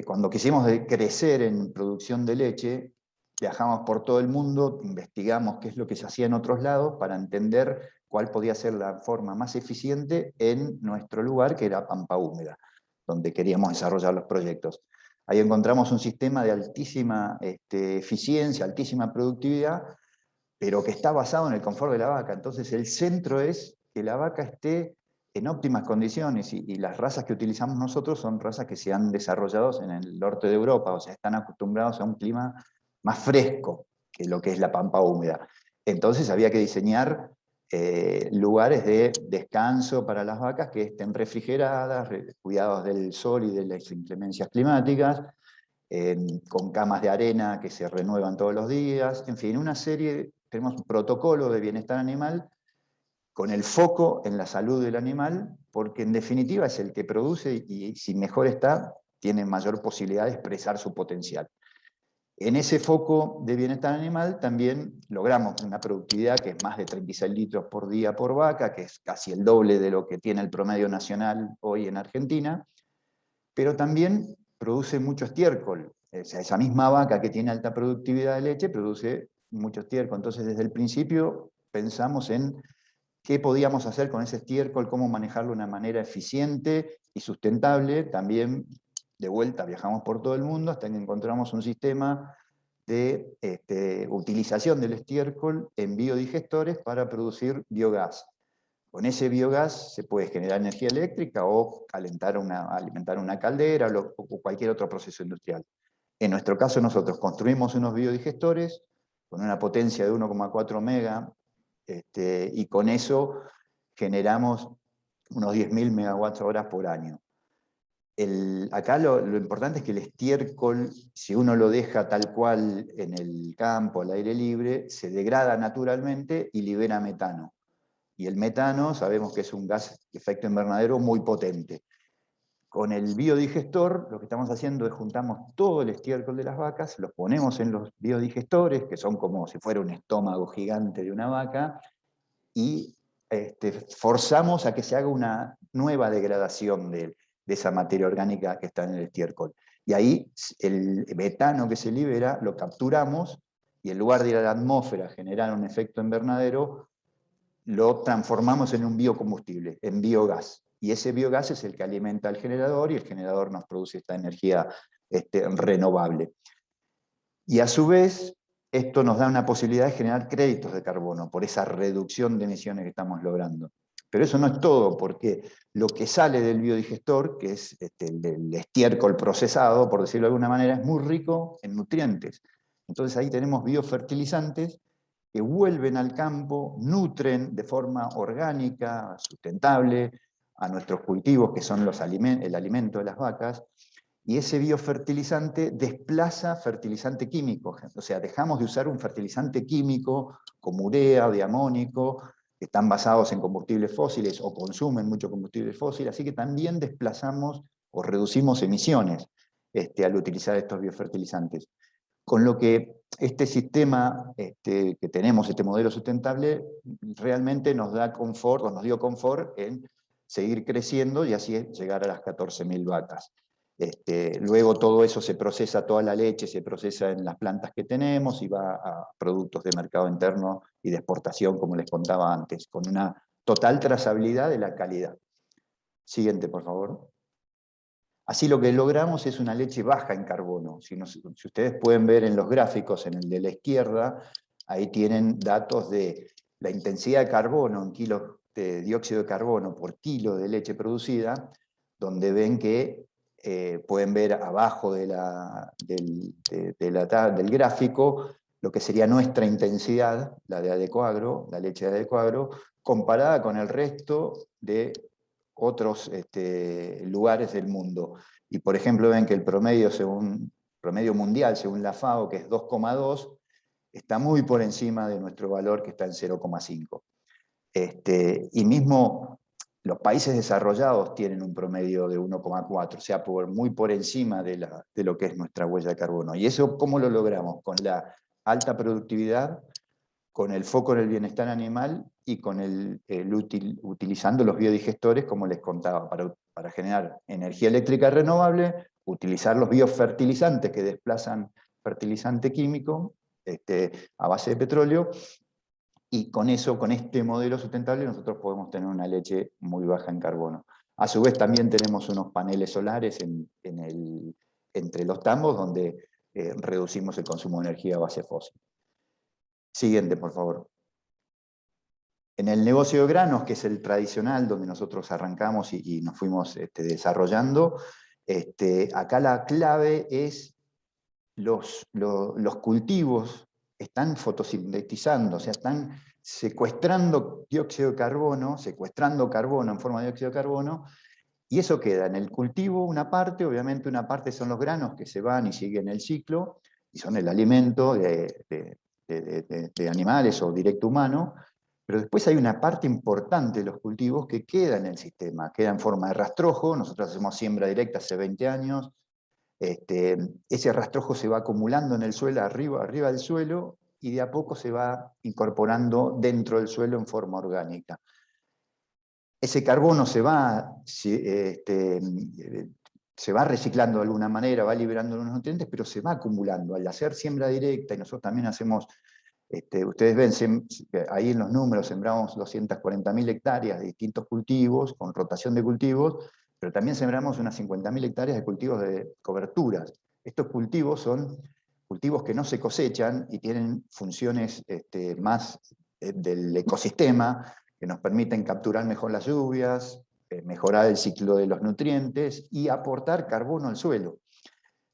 Cuando quisimos crecer en producción de leche, viajamos por todo el mundo, investigamos qué es lo que se hacía en otros lados para entender cuál podía ser la forma más eficiente en nuestro lugar, que era Pampa Húmeda, donde queríamos desarrollar los proyectos. Ahí encontramos un sistema de altísima eficiencia, altísima productividad, pero que está basado en el confort de la vaca. Entonces el centro es que la vaca esté en óptimas condiciones, y las razas que utilizamos nosotros son razas que se han desarrollado en el norte de Europa, o sea, están acostumbrados a un clima más fresco que lo que es la Pampa Húmeda. Entonces había que diseñar lugares de descanso para las vacas que estén refrigeradas, cuidados del sol y de las inclemencias climáticas, con camas de arena que se renuevan todos los días, en fin, tenemos un protocolo de bienestar animal con el foco en la salud del animal, porque en definitiva es el que produce y si mejor está, tiene mayor posibilidad de expresar su potencial. En ese foco de bienestar animal también logramos una productividad que es más de 36 litros por día por vaca, que es casi el doble de lo que tiene el promedio nacional hoy en Argentina, pero también produce mucho estiércol. O sea, esa misma vaca que tiene alta productividad de leche produce mucho estiércol. Entonces, desde el principio pensamos en qué podíamos hacer con ese estiércol, cómo manejarlo de una manera eficiente y sustentable. También, de vuelta, viajamos por todo el mundo hasta que encontramos un sistema de utilización del estiércol en biodigestores para producir biogás. Con ese biogás se puede generar energía eléctrica o alimentar una caldera o cualquier otro proceso industrial. En nuestro caso, nosotros construimos unos biodigestores con una potencia de 1,4 mega, y con eso generamos unos 10.000 megawatts-horas por año. Acá lo importante es que el estiércol, si uno lo deja tal cual en el campo, al aire libre, se degrada naturalmente y libera metano. Y el metano sabemos que es un gas de efecto invernadero muy potente. Con el biodigestor lo que estamos haciendo es juntamos todo el estiércol de las vacas, los ponemos en los biodigestores, que son como si fuera un estómago gigante de una vaca, y forzamos a que se haga una nueva degradación de esa materia orgánica que está en el estiércol. Y ahí el metano que se libera lo capturamos y en lugar de ir a la atmósfera a generar un efecto invernadero, lo transformamos en un biocombustible, en biogás. Y ese biogás es el que alimenta al generador y el generador nos produce esta energía renovable. Y a su vez, esto nos da una posibilidad de generar créditos de carbono por esa reducción de emisiones que estamos logrando. Pero eso no es todo, porque lo que sale del biodigestor, que es el estiércol procesado, por decirlo de alguna manera, es muy rico en nutrientes. Entonces ahí tenemos biofertilizantes que vuelven al campo, nutren de forma orgánica, sustentable, a nuestros cultivos, que son el alimento de las vacas, y ese biofertilizante desplaza fertilizante químico. O sea, dejamos de usar un fertilizante químico como urea o diamónico, que están basados en combustibles fósiles o consumen mucho combustible fósil, así que también desplazamos o reducimos emisiones al utilizar estos biofertilizantes. Con lo que este sistema que tenemos, este modelo sustentable, realmente nos da confort, o nos dio confort en seguir creciendo y así llegar a las 14.000 vacas. Luego todo eso se procesa, toda la leche se procesa en las plantas que tenemos y va a productos de mercado interno y de exportación, como les contaba antes, con una total trazabilidad de la calidad. Siguiente, por favor. Así lo que logramos es una leche baja en carbono. Si ustedes pueden ver en los gráficos, en el de la izquierda, ahí tienen datos de la intensidad de carbono en kilos de dióxido de carbono por kilo de leche producida, donde ven que pueden ver abajo del gráfico lo que sería nuestra intensidad, la de Adecoagro, la leche de Adecoagro, comparada con el resto de otros lugares del mundo. Y por ejemplo ven que el promedio mundial, según la FAO, que es 2,2, está muy por encima de nuestro valor, que está en 0,5. Y mismo los países desarrollados tienen un promedio de 1,4, o sea, muy por encima de lo que es nuestra huella de carbono. ¿Y eso cómo lo logramos? Con la alta productividad, con el foco en el bienestar animal y con utilizando los biodigestores, como les contaba, para generar energía eléctrica renovable, utilizar los biofertilizantes que desplazan fertilizante químico a base de petróleo, y con eso, con este modelo sustentable, nosotros podemos tener una leche muy baja en carbono. A su vez también tenemos unos paneles solares entre los tambos, donde reducimos el consumo de energía a base fósil. Siguiente, por favor. En el negocio de granos, que es el tradicional, donde nosotros arrancamos y nos fuimos desarrollando, acá la clave es los cultivos están fotosintetizando, o sea, están secuestrando dióxido de carbono, secuestrando carbono en forma de dióxido de carbono, y eso queda en el cultivo una parte, obviamente una parte son los granos que se van y siguen el ciclo, y son el alimento de animales o directo humano, pero después hay una parte importante de los cultivos que queda en el sistema, queda en forma de rastrojo. Nosotros hacemos siembra directa hace 20 años, ese rastrojo se va acumulando en el suelo, arriba del suelo, y de a poco se va incorporando dentro del suelo en forma orgánica. Ese carbono se va reciclando de alguna manera, va liberando los nutrientes, pero se va acumulando. Al hacer siembra directa, y nosotros también hacemos, ustedes ven, ahí en los números sembramos 240.000 hectáreas de distintos cultivos, con rotación de cultivos, pero también sembramos unas 50.000 hectáreas de cultivos de coberturas. Estos cultivos son cultivos que no se cosechan y tienen funciones más del ecosistema, que nos permiten capturar mejor las lluvias, mejorar el ciclo de los nutrientes y aportar carbono al suelo.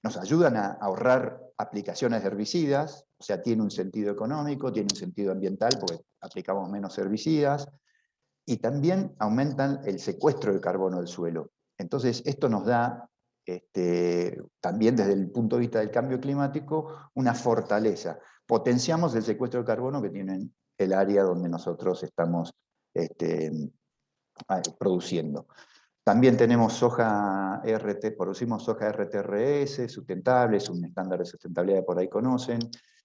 Nos ayudan a ahorrar aplicaciones de herbicidas, o sea, tiene un sentido económico, tiene un sentido ambiental, porque aplicamos menos herbicidas, y también aumentan el secuestro de carbono del suelo. Entonces, esto nos da, también desde el punto de vista del cambio climático, una fortaleza. Potenciamos el secuestro de carbono que tiene el área donde nosotros estamos produciendo. También tenemos soja producimos soja RTRS, sustentable, es un estándar de sustentabilidad que por ahí conocen.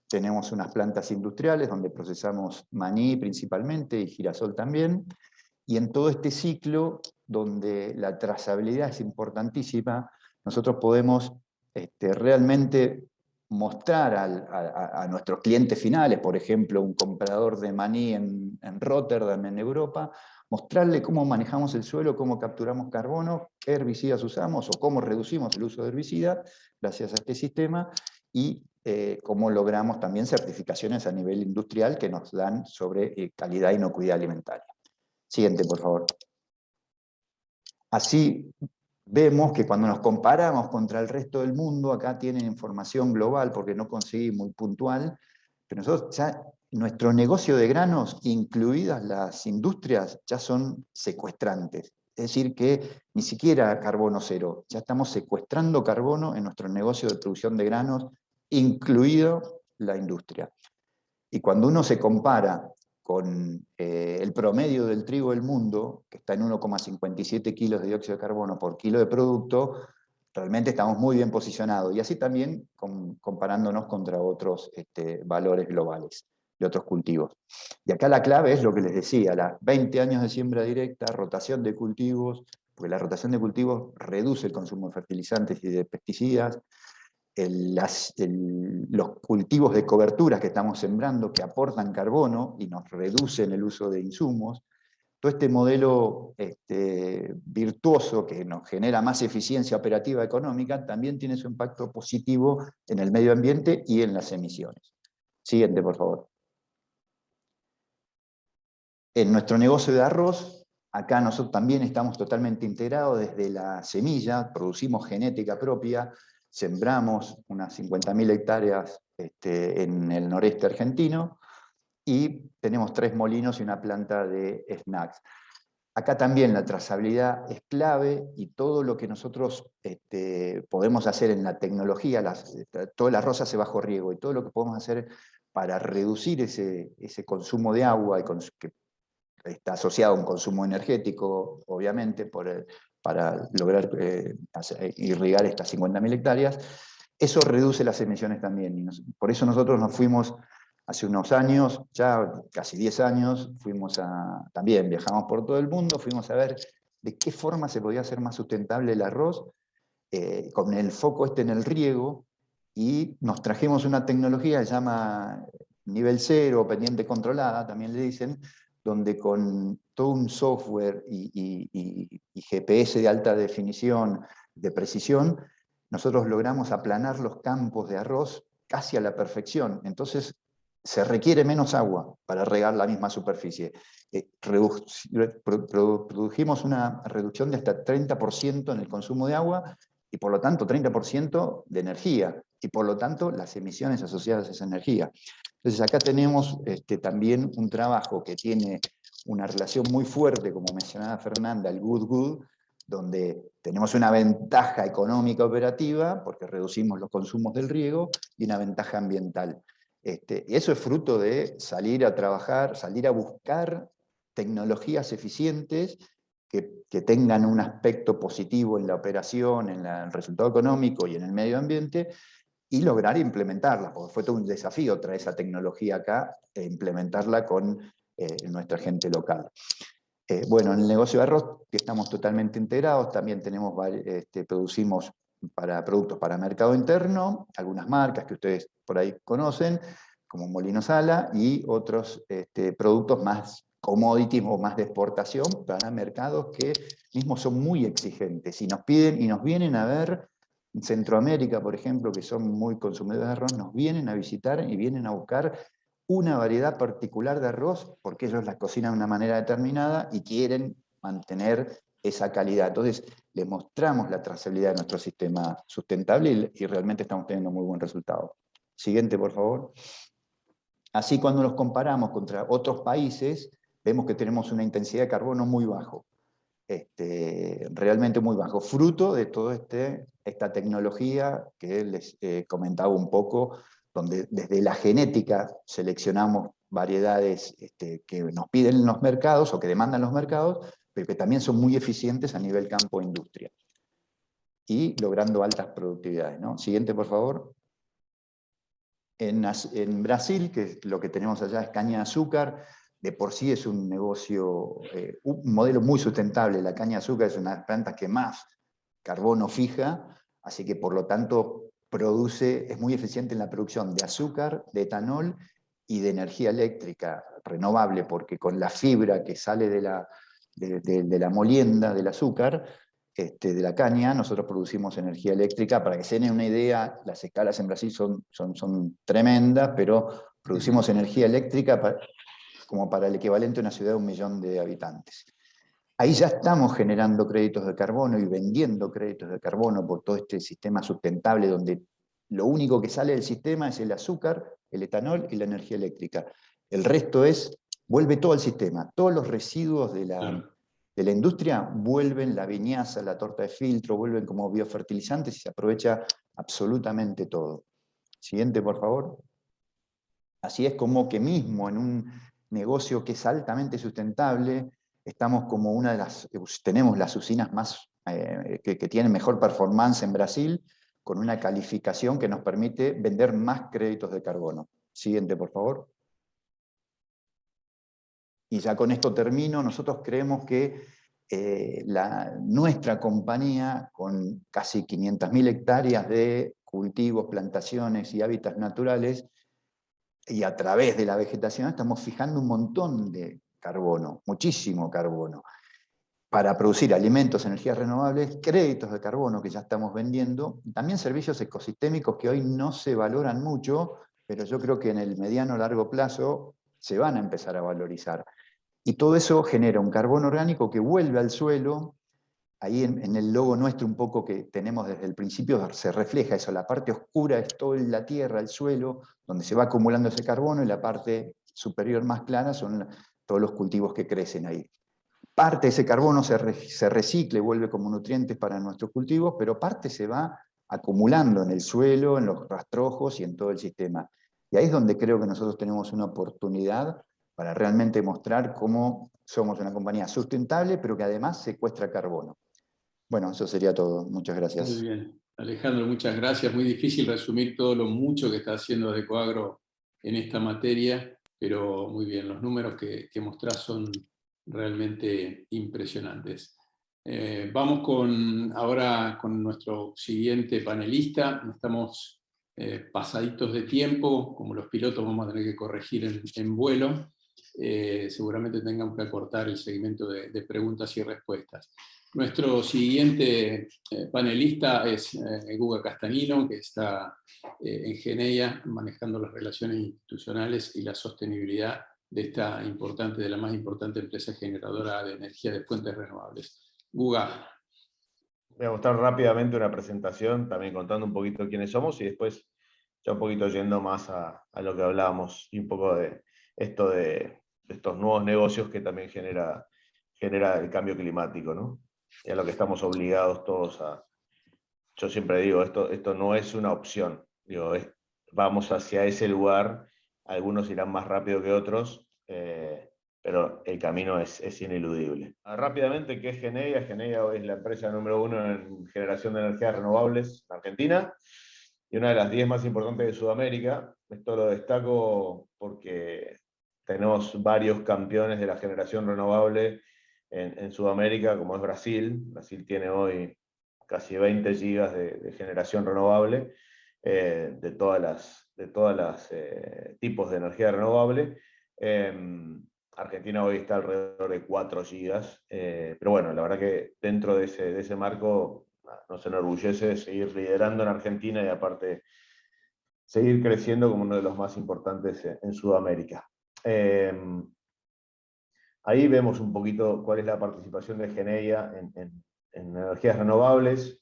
Tenemos unas plantas industriales donde procesamos maní principalmente y girasol también. Y en todo este ciclo, donde la trazabilidad es importantísima, nosotros podemos realmente mostrar a nuestros clientes finales, por ejemplo, un comprador de maní en Rotterdam, en Europa, mostrarle cómo manejamos el suelo, cómo capturamos carbono, qué herbicidas usamos o cómo reducimos el uso de herbicidas gracias a este sistema, y cómo logramos también certificaciones a nivel industrial que nos dan sobre calidad e inocuidad alimentaria. Siguiente, por favor. Así vemos que cuando nos comparamos contra el resto del mundo, acá tienen información global porque no conseguí muy puntual, pero nosotros ya, nuestro negocio de granos, incluidas las industrias, ya son secuestrantes. Es decir, que ni siquiera carbono cero, ya estamos secuestrando carbono en nuestro negocio de producción de granos, incluido la industria. Y cuando uno se compara con el promedio del trigo del mundo, que está en 1,57 kilos de dióxido de carbono por kilo de producto, realmente estamos muy bien posicionados. Y así también comparándonos contra otros valores globales de otros cultivos. Y acá la clave es lo que les decía, las 20 años de siembra directa, rotación de cultivos, porque la rotación de cultivos reduce el consumo de fertilizantes y de pesticidas, los cultivos de coberturas que estamos sembrando que aportan carbono y nos reducen el uso de insumos. Todo este modelo virtuoso que nos genera más eficiencia operativa económica también tiene su impacto positivo en el medio ambiente y en las emisiones. Siguiente, por favor. En nuestro negocio de arroz, acá nosotros también estamos totalmente integrados desde la semilla, producimos genética propia, sembramos unas 50.000 hectáreas en el noreste argentino y tenemos 3 molinos y una planta de snacks. Acá también la trazabilidad es clave y todo lo que nosotros podemos hacer en la tecnología, todo el arroz hace bajo riego, y todo lo que podemos hacer para reducir ese consumo de agua, que está asociado a un consumo energético, obviamente, para lograr irrigar estas 50.000 hectáreas, eso reduce las emisiones también. Y por eso nosotros nos fuimos hace unos años, ya casi 10 años, también viajamos por todo el mundo, fuimos a ver de qué forma se podía hacer más sustentable el arroz, con el foco en el riego, y nos trajimos una tecnología que se llama nivel cero, pendiente controlada, también le dicen, donde con todo un software y GPS de alta definición, de precisión, nosotros logramos aplanar los campos de arroz casi a la perfección. Entonces, se requiere menos agua para regar la misma superficie. Produjimos una reducción de hasta 30% en el consumo de agua, y por lo tanto 30% de energía, y por lo tanto las emisiones asociadas a esa energía. Entonces acá tenemos también un trabajo que tiene una relación muy fuerte, como mencionaba Fernanda, el good, donde tenemos una ventaja económica operativa, porque reducimos los consumos del riego, y una ventaja ambiental. Y eso es fruto de salir a trabajar, salir a buscar tecnologías eficientes que tengan un aspecto positivo en la operación, en el resultado económico y en el medio ambiente, y lograr implementarla, porque fue todo un desafío traer esa tecnología acá e implementarla con nuestra gente local. Bueno, en el negocio de arroz, que estamos totalmente integrados, también producimos productos para mercado interno, algunas marcas que ustedes por ahí conocen, como Molino Sala, y otros productos más commodities o más de exportación para mercados que mismos son muy exigentes, y nos piden y nos vienen a ver. En Centroamérica, por ejemplo, que son muy consumidores de arroz, nos vienen a visitar y vienen a buscar una variedad particular de arroz, porque ellos la cocinan de una manera determinada y quieren mantener esa calidad. Entonces, les mostramos la trazabilidad de nuestro sistema sustentable y realmente estamos teniendo muy buen resultado. Siguiente, por favor. Así, cuando nos comparamos contra otros países, vemos que tenemos una intensidad de carbono muy bajo. Realmente muy bajo, fruto de toda esta tecnología que les comentaba un poco, donde desde la genética seleccionamos variedades que nos piden los mercados o que demandan los mercados, pero que también son muy eficientes a nivel campo e industria, y logrando altas productividades, ¿no? Siguiente, por favor. En Brasil, que lo que tenemos allá es caña de azúcar, de por sí es un negocio, un modelo muy sustentable. La caña de azúcar es una de las plantas que más carbono fija, así que por lo tanto es muy eficiente en la producción de azúcar, de etanol y de energía eléctrica renovable, porque con la fibra que sale de la molienda del azúcar, de la caña, nosotros producimos energía eléctrica. Para que se den una idea, las escalas en Brasil son tremendas, pero producimos energía eléctrica como para el equivalente a una ciudad de 1 millón de habitantes. Ahí ya estamos generando créditos de carbono y vendiendo créditos de carbono por todo este sistema sustentable, donde lo único que sale del sistema es el azúcar, el etanol y la energía eléctrica. El resto vuelve todo al sistema. Todos los residuos de la industria vuelven, la viñaza, la torta de filtro, vuelven como biofertilizantes y se aprovecha absolutamente todo. Siguiente, por favor. Así es como que mismo en un negocio que es altamente sustentable, estamos como tenemos las usinas más, que tienen mejor performance en Brasil, con una calificación que nos permite vender más créditos de carbono. Siguiente, por favor. Y ya con esto termino. Nosotros creemos que nuestra compañía, con casi 500.000 hectáreas de cultivos, plantaciones y hábitats naturales, y a través de la vegetación estamos fijando un montón de carbono, muchísimo carbono, para producir alimentos, energías renovables, créditos de carbono que ya estamos vendiendo, y también servicios ecosistémicos que hoy no se valoran mucho, pero yo creo que en el mediano o largo plazo se van a empezar a valorizar. Y todo eso genera un carbono orgánico que vuelve al suelo. Ahí en el logo nuestro un poco que tenemos desde el principio se refleja eso. La parte oscura es toda la tierra, el suelo, donde se va acumulando ese carbono, y la parte superior más clara son todos los cultivos que crecen ahí. Parte de ese carbono se recicla y vuelve como nutrientes para nuestros cultivos, pero parte se va acumulando en el suelo, en los rastrojos y en todo el sistema. Y ahí es donde creo que nosotros tenemos una oportunidad para realmente mostrar cómo somos una compañía sustentable, pero que además secuestra carbono. Bueno, eso sería todo. Muchas gracias. Muy bien. Alejandro, muchas gracias. Muy difícil resumir todo lo mucho que está haciendo Adecoagro en esta materia, pero muy bien, los números que mostrás son realmente impresionantes. Vamos ahora con nuestro siguiente panelista. Estamos pasaditos de tiempo, como los pilotos vamos a tener que corregir en vuelo. Seguramente tengamos que acortar el segmento de preguntas y respuestas. Nuestro siguiente panelista es Guga Castagnino, que está en Geneia manejando las relaciones institucionales y la sostenibilidad de la más importante empresa generadora de energía de fuentes renovables. Guga. Voy a mostrar rápidamente una presentación, también contando un poquito quiénes somos, y después ya un poquito yendo más a lo que hablábamos, y un poco de esto de estos nuevos negocios que también genera el cambio climático, ¿no? Y a lo que estamos obligados todos a... Yo siempre digo, esto no es una opción, digo, vamos hacia ese lugar, algunos irán más rápido que otros, pero el camino es ineludible. Rápidamente, ¿qué es Geneia? Geneia es la empresa número 1 en generación de energías renovables en Argentina, y una de las 10 más importantes de Sudamérica. Esto lo destaco porque tenemos varios campeones de la generación renovable en Sudamérica, como es Brasil. Brasil tiene hoy casi 20 gigas de generación renovable, de todas las tipos de energía renovable. Argentina hoy está alrededor de 4 gigas, pero bueno, la verdad que dentro de ese marco nos enorgullece de seguir liderando en Argentina y aparte seguir creciendo como uno de los más importantes en Sudamérica. Ahí vemos un poquito cuál es la participación de Geneia en energías renovables.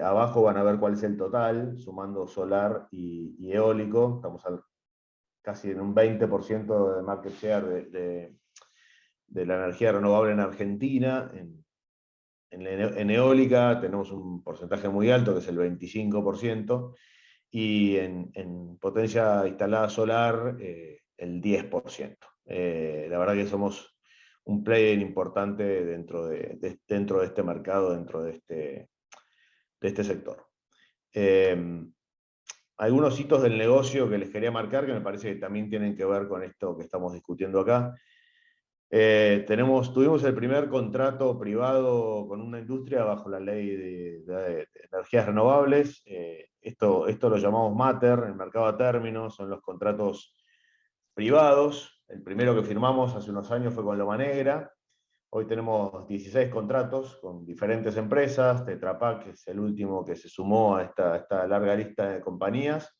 Abajo van a ver cuál es el total, sumando solar y eólico. Estamos casi en un 20% de market share de la energía renovable en Argentina. En eólica tenemos un porcentaje muy alto, que es el 25%, y en potencia instalada solar, el 10%. La verdad que somos un player importante dentro de este mercado, dentro de este sector. Algunos hitos del negocio que les quería marcar, que me parece que también tienen que ver con esto que estamos discutiendo acá. Tuvimos el primer contrato privado con una industria bajo la ley de energías renovables. Esto lo llamamos MATER, el mercado a término, son los contratos privados. El primero que firmamos hace unos años fue con Loma Negra. Hoy tenemos 16 contratos con diferentes empresas. Tetra Pak es el último que se sumó a esta larga lista de compañías,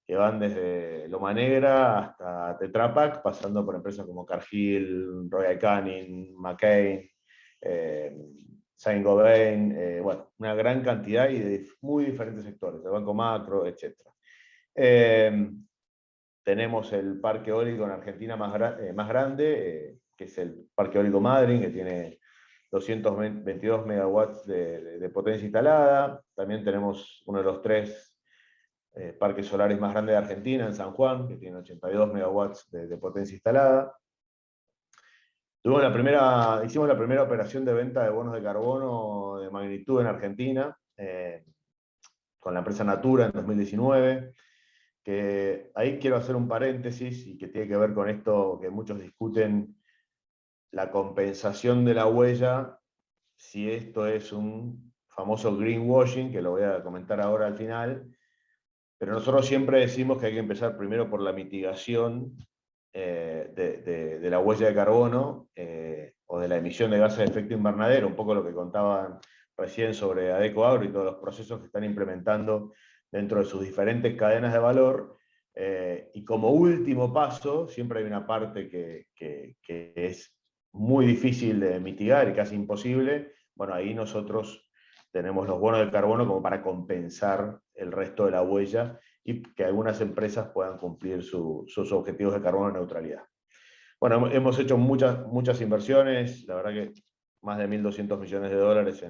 que van desde Loma Negra hasta Tetra Pak, pasando por empresas como Cargill, Royal Canin, McCain, Saint-Gobain, bueno, una gran cantidad y de muy diferentes sectores, el Banco Macro, etc. Tenemos el parque eólico en Argentina más grande, que es el Parque Eólico Madryn, que tiene 222 megawatts de potencia instalada. También tenemos uno de los 3 parques solares más grandes de Argentina, en San Juan, que tiene 82 megawatts de potencia instalada. Hicimos la primera operación de venta de bonos de carbono de magnitud en Argentina, con la empresa Natura en 2019. Que ahí quiero hacer un paréntesis y que tiene que ver con esto que muchos discuten, la compensación de la huella, si esto es un famoso greenwashing, que lo voy a comentar ahora al final, pero nosotros siempre decimos que hay que empezar primero por la mitigación de la huella de carbono o de la emisión de gases de efecto invernadero, un poco lo que contaban recién sobre Adecoagro y todos los procesos que están implementando dentro de sus diferentes cadenas de valor, y como último paso, siempre hay una parte que es muy difícil de mitigar y casi imposible. Bueno, ahí nosotros tenemos los bonos de carbono como para compensar el resto de la huella y que algunas empresas puedan cumplir sus objetivos de carbono neutralidad. Bueno, hemos hecho muchas inversiones, la verdad que más de 1.200 millones de dólares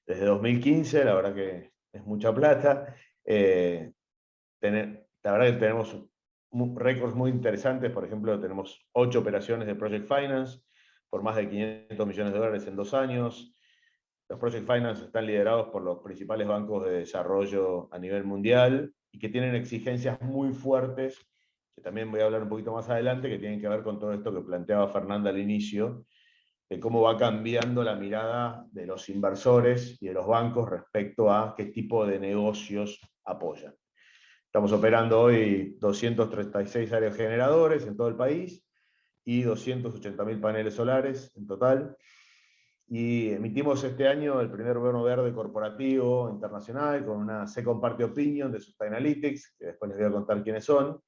desde 2015, la verdad que es mucha plata. La verdad que tenemos récords muy interesantes. Por ejemplo, tenemos 8 operaciones de Project Finance por más de 500 millones de dólares en 2 años. Los Project Finance están liderados por los principales bancos de desarrollo a nivel mundial y que tienen exigencias muy fuertes, que también voy a hablar un poquito más adelante, que tienen que ver con todo esto que planteaba Fernanda al inicio, de cómo va cambiando la mirada de los inversores y de los bancos respecto a qué tipo de negocios apoyan. Estamos operando hoy 236 aerogeneradores en todo el país y 280.000 paneles solares en total. Y emitimos este año el primer bono verde corporativo internacional con una Second Party Opinion de Sustainalytics, que después les voy a contar quiénes son.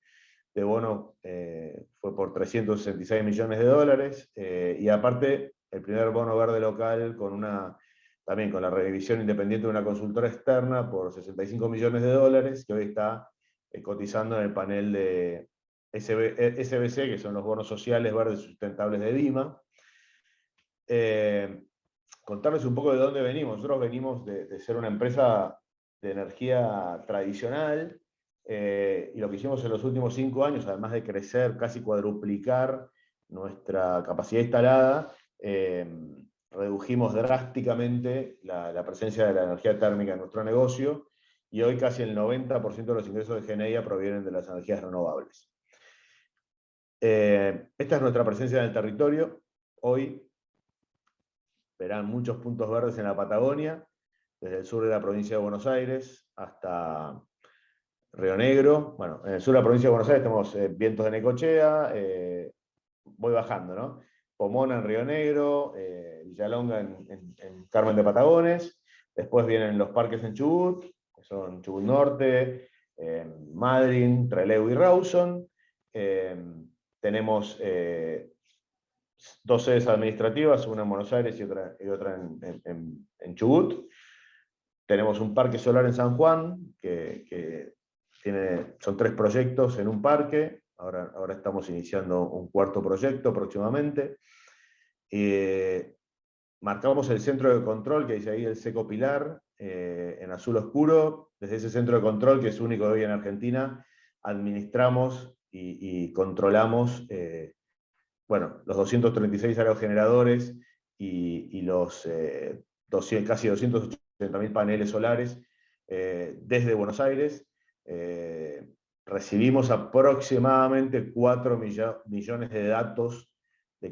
De bono fue por 366 millones de dólares. Y aparte, el primer bono verde local también con la revisión independiente de una consultora externa por 65 millones de dólares, que hoy está cotizando en el panel de SBC, que son los bonos sociales verdes sustentables de Dima. Contarles un poco de dónde venimos. Nosotros venimos de ser una empresa de energía tradicional, y lo que hicimos en los últimos 5 años, además de crecer, casi cuadruplicar nuestra capacidad instalada, redujimos drásticamente la presencia de la energía térmica en nuestro negocio, y hoy casi el 90% de los ingresos de GNEA provienen de las energías renovables. Esta es nuestra presencia en el territorio. Hoy verán muchos puntos verdes en la Patagonia, desde el sur de la provincia de Buenos Aires hasta Río Negro. Bueno, en el sur de la provincia de Buenos Aires tenemos Vientos de Necochea, voy bajando, ¿no? Pomona en Río Negro, Villalonga en Carmen de Patagones. Después vienen los parques en Chubut, que son Chubut Norte, Madryn, Trelew y Rawson. Tenemos 2 sedes administrativas, una en Buenos Aires y otra en Chubut. Tenemos un parque solar en San Juan, que son 3 proyectos en un parque. Ahora estamos iniciando un 4º proyecto próximamente. Marcamos el centro de control, que dice ahí el Seco Pilar, en azul oscuro. Desde ese centro de control, que es único hoy en Argentina, administramos y controlamos los 236 aerogeneradores y los casi 280.000 paneles solares desde Buenos Aires. Recibimos aproximadamente 4 millones de datos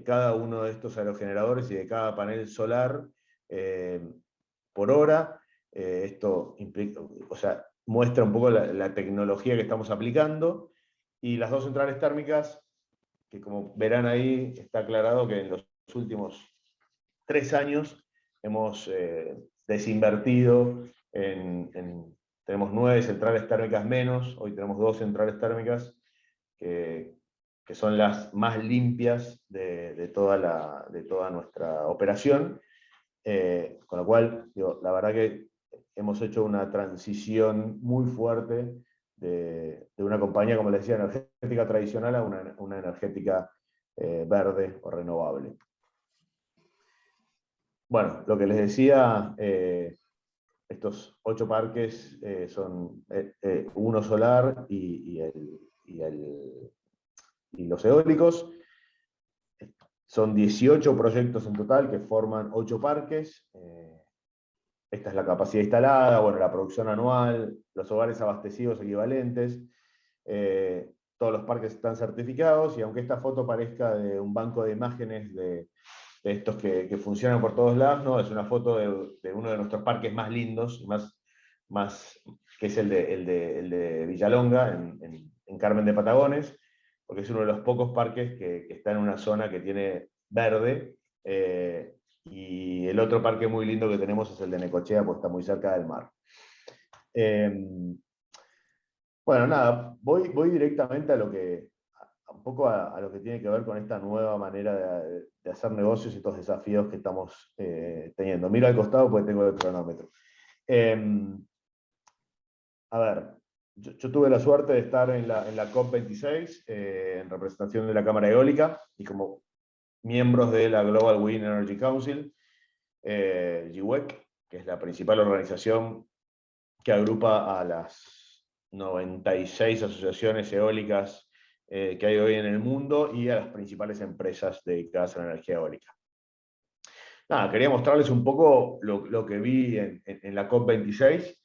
cada uno de estos aerogeneradores y de cada panel solar por hora. Esto implica, o sea, muestra un poco la tecnología que estamos aplicando. Y las 2 centrales térmicas, que como verán ahí, está aclarado que en los últimos 3 años hemos desinvertido tenemos 9 centrales térmicas menos, hoy tenemos 2 centrales térmicas que son las más limpias de toda nuestra operación, con lo cual, digo, la verdad que hemos hecho una transición muy fuerte de una compañía, como les decía, energética tradicional a una energética verde o renovable. Bueno, lo que les decía, estos 8 parques son uno solar y los eólicos. Son 18 proyectos en total que forman 8 parques. Esta es la capacidad instalada, bueno, la producción anual, los hogares abastecidos equivalentes. Todos los parques están certificados, y aunque esta foto parezca de un banco de imágenes de estos que funcionan por todos lados, no, es una foto de uno de nuestros parques más lindos, que es el de Villalonga, en Carmen de Patagones, porque es uno de los pocos parques que está en una zona que tiene verde, y el otro parque muy lindo que tenemos es el de Necochea, porque está muy cerca del mar. Bueno, nada, voy directamente a un poco a lo que tiene que ver con esta nueva manera de hacer negocios y estos desafíos que estamos teniendo. Miro al costado porque tengo el cronómetro. A ver, yo tuve la suerte de estar en la COP26, en representación de la Cámara Eólica, y como miembros de la Global Wind Energy Council, GWEC, que es la principal organización que agrupa a las 96 asociaciones eólicas que hay hoy en el mundo, y a las principales empresas dedicadas a la energía eólica. Nada, quería mostrarles un poco lo que vi en la COP26.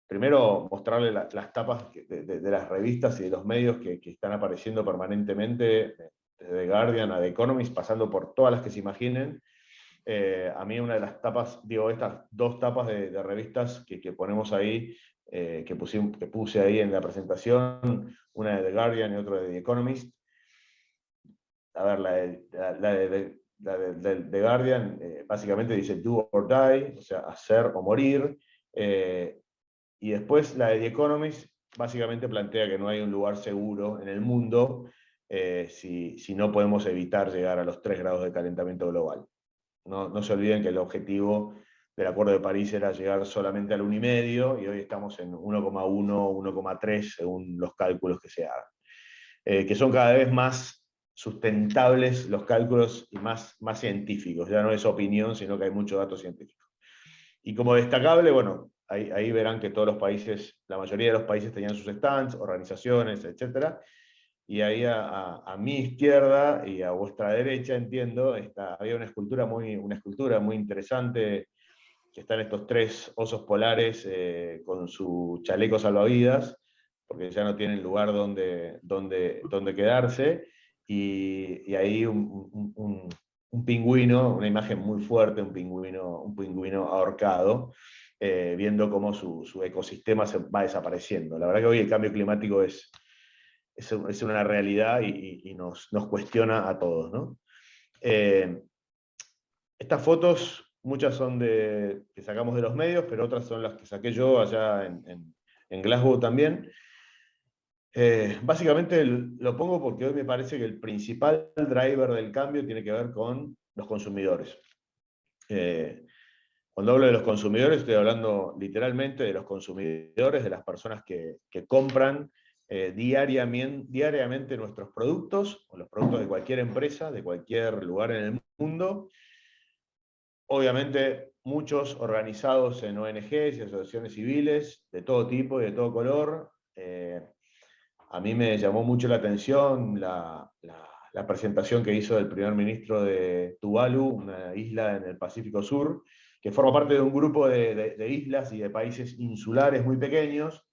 Primero, mostrarles las tapas de las revistas y de los medios que están apareciendo permanentemente, desde The Guardian a The Economist, pasando por todas las que se imaginen. A mí una de las tapas, digo, estas 2 tapas de revistas que ponemos ahí, que puse ahí en la presentación, una de The Guardian y otra de The Economist. A ver, la de The Guardian básicamente dice do or die, o sea, hacer o morir. Y después la de The Economist básicamente plantea que no hay un lugar seguro en el mundo si no podemos evitar llegar a los 3 grados de calentamiento global. No se olviden que el objetivo del Acuerdo de París era llegar solamente al 1,5, y hoy estamos en 1,1, 1,3, según los cálculos que se hagan. Que son cada vez más sustentables los cálculos y más científicos. Ya no es opinión, sino que hay mucho dato científico. Y como destacable, bueno, ahí verán que todos los países, la mayoría de los países tenían sus stands, organizaciones, etc. Y ahí a mi izquierda y a vuestra derecha, entiendo, había una escultura muy interesante, que están estos 3 osos polares con su chaleco salvavidas, porque ya no tienen lugar donde quedarse, y ahí un pingüino, una imagen muy fuerte, un pingüino ahorcado, viendo cómo su ecosistema se va desapareciendo. La verdad que hoy el cambio climático es una realidad y nos cuestiona a todos, ¿no? Estas fotos, muchas son que sacamos de los medios, pero otras son las que saqué yo allá en Glasgow también. Básicamente lo pongo porque hoy me parece que el principal driver del cambio tiene que ver con los consumidores. Cuando hablo de los consumidores, estoy hablando literalmente de los consumidores, de las personas que compran diariamente nuestros productos, o los productos de cualquier empresa, de cualquier lugar en el mundo. Obviamente, muchos organizados en ONGs y asociaciones civiles, de todo tipo y de todo color. A mí me llamó mucho la atención la presentación que hizo el primer ministro de Tuvalu, una isla en el Pacífico Sur, que forma parte de un grupo de islas y de países insulares muy pequeños,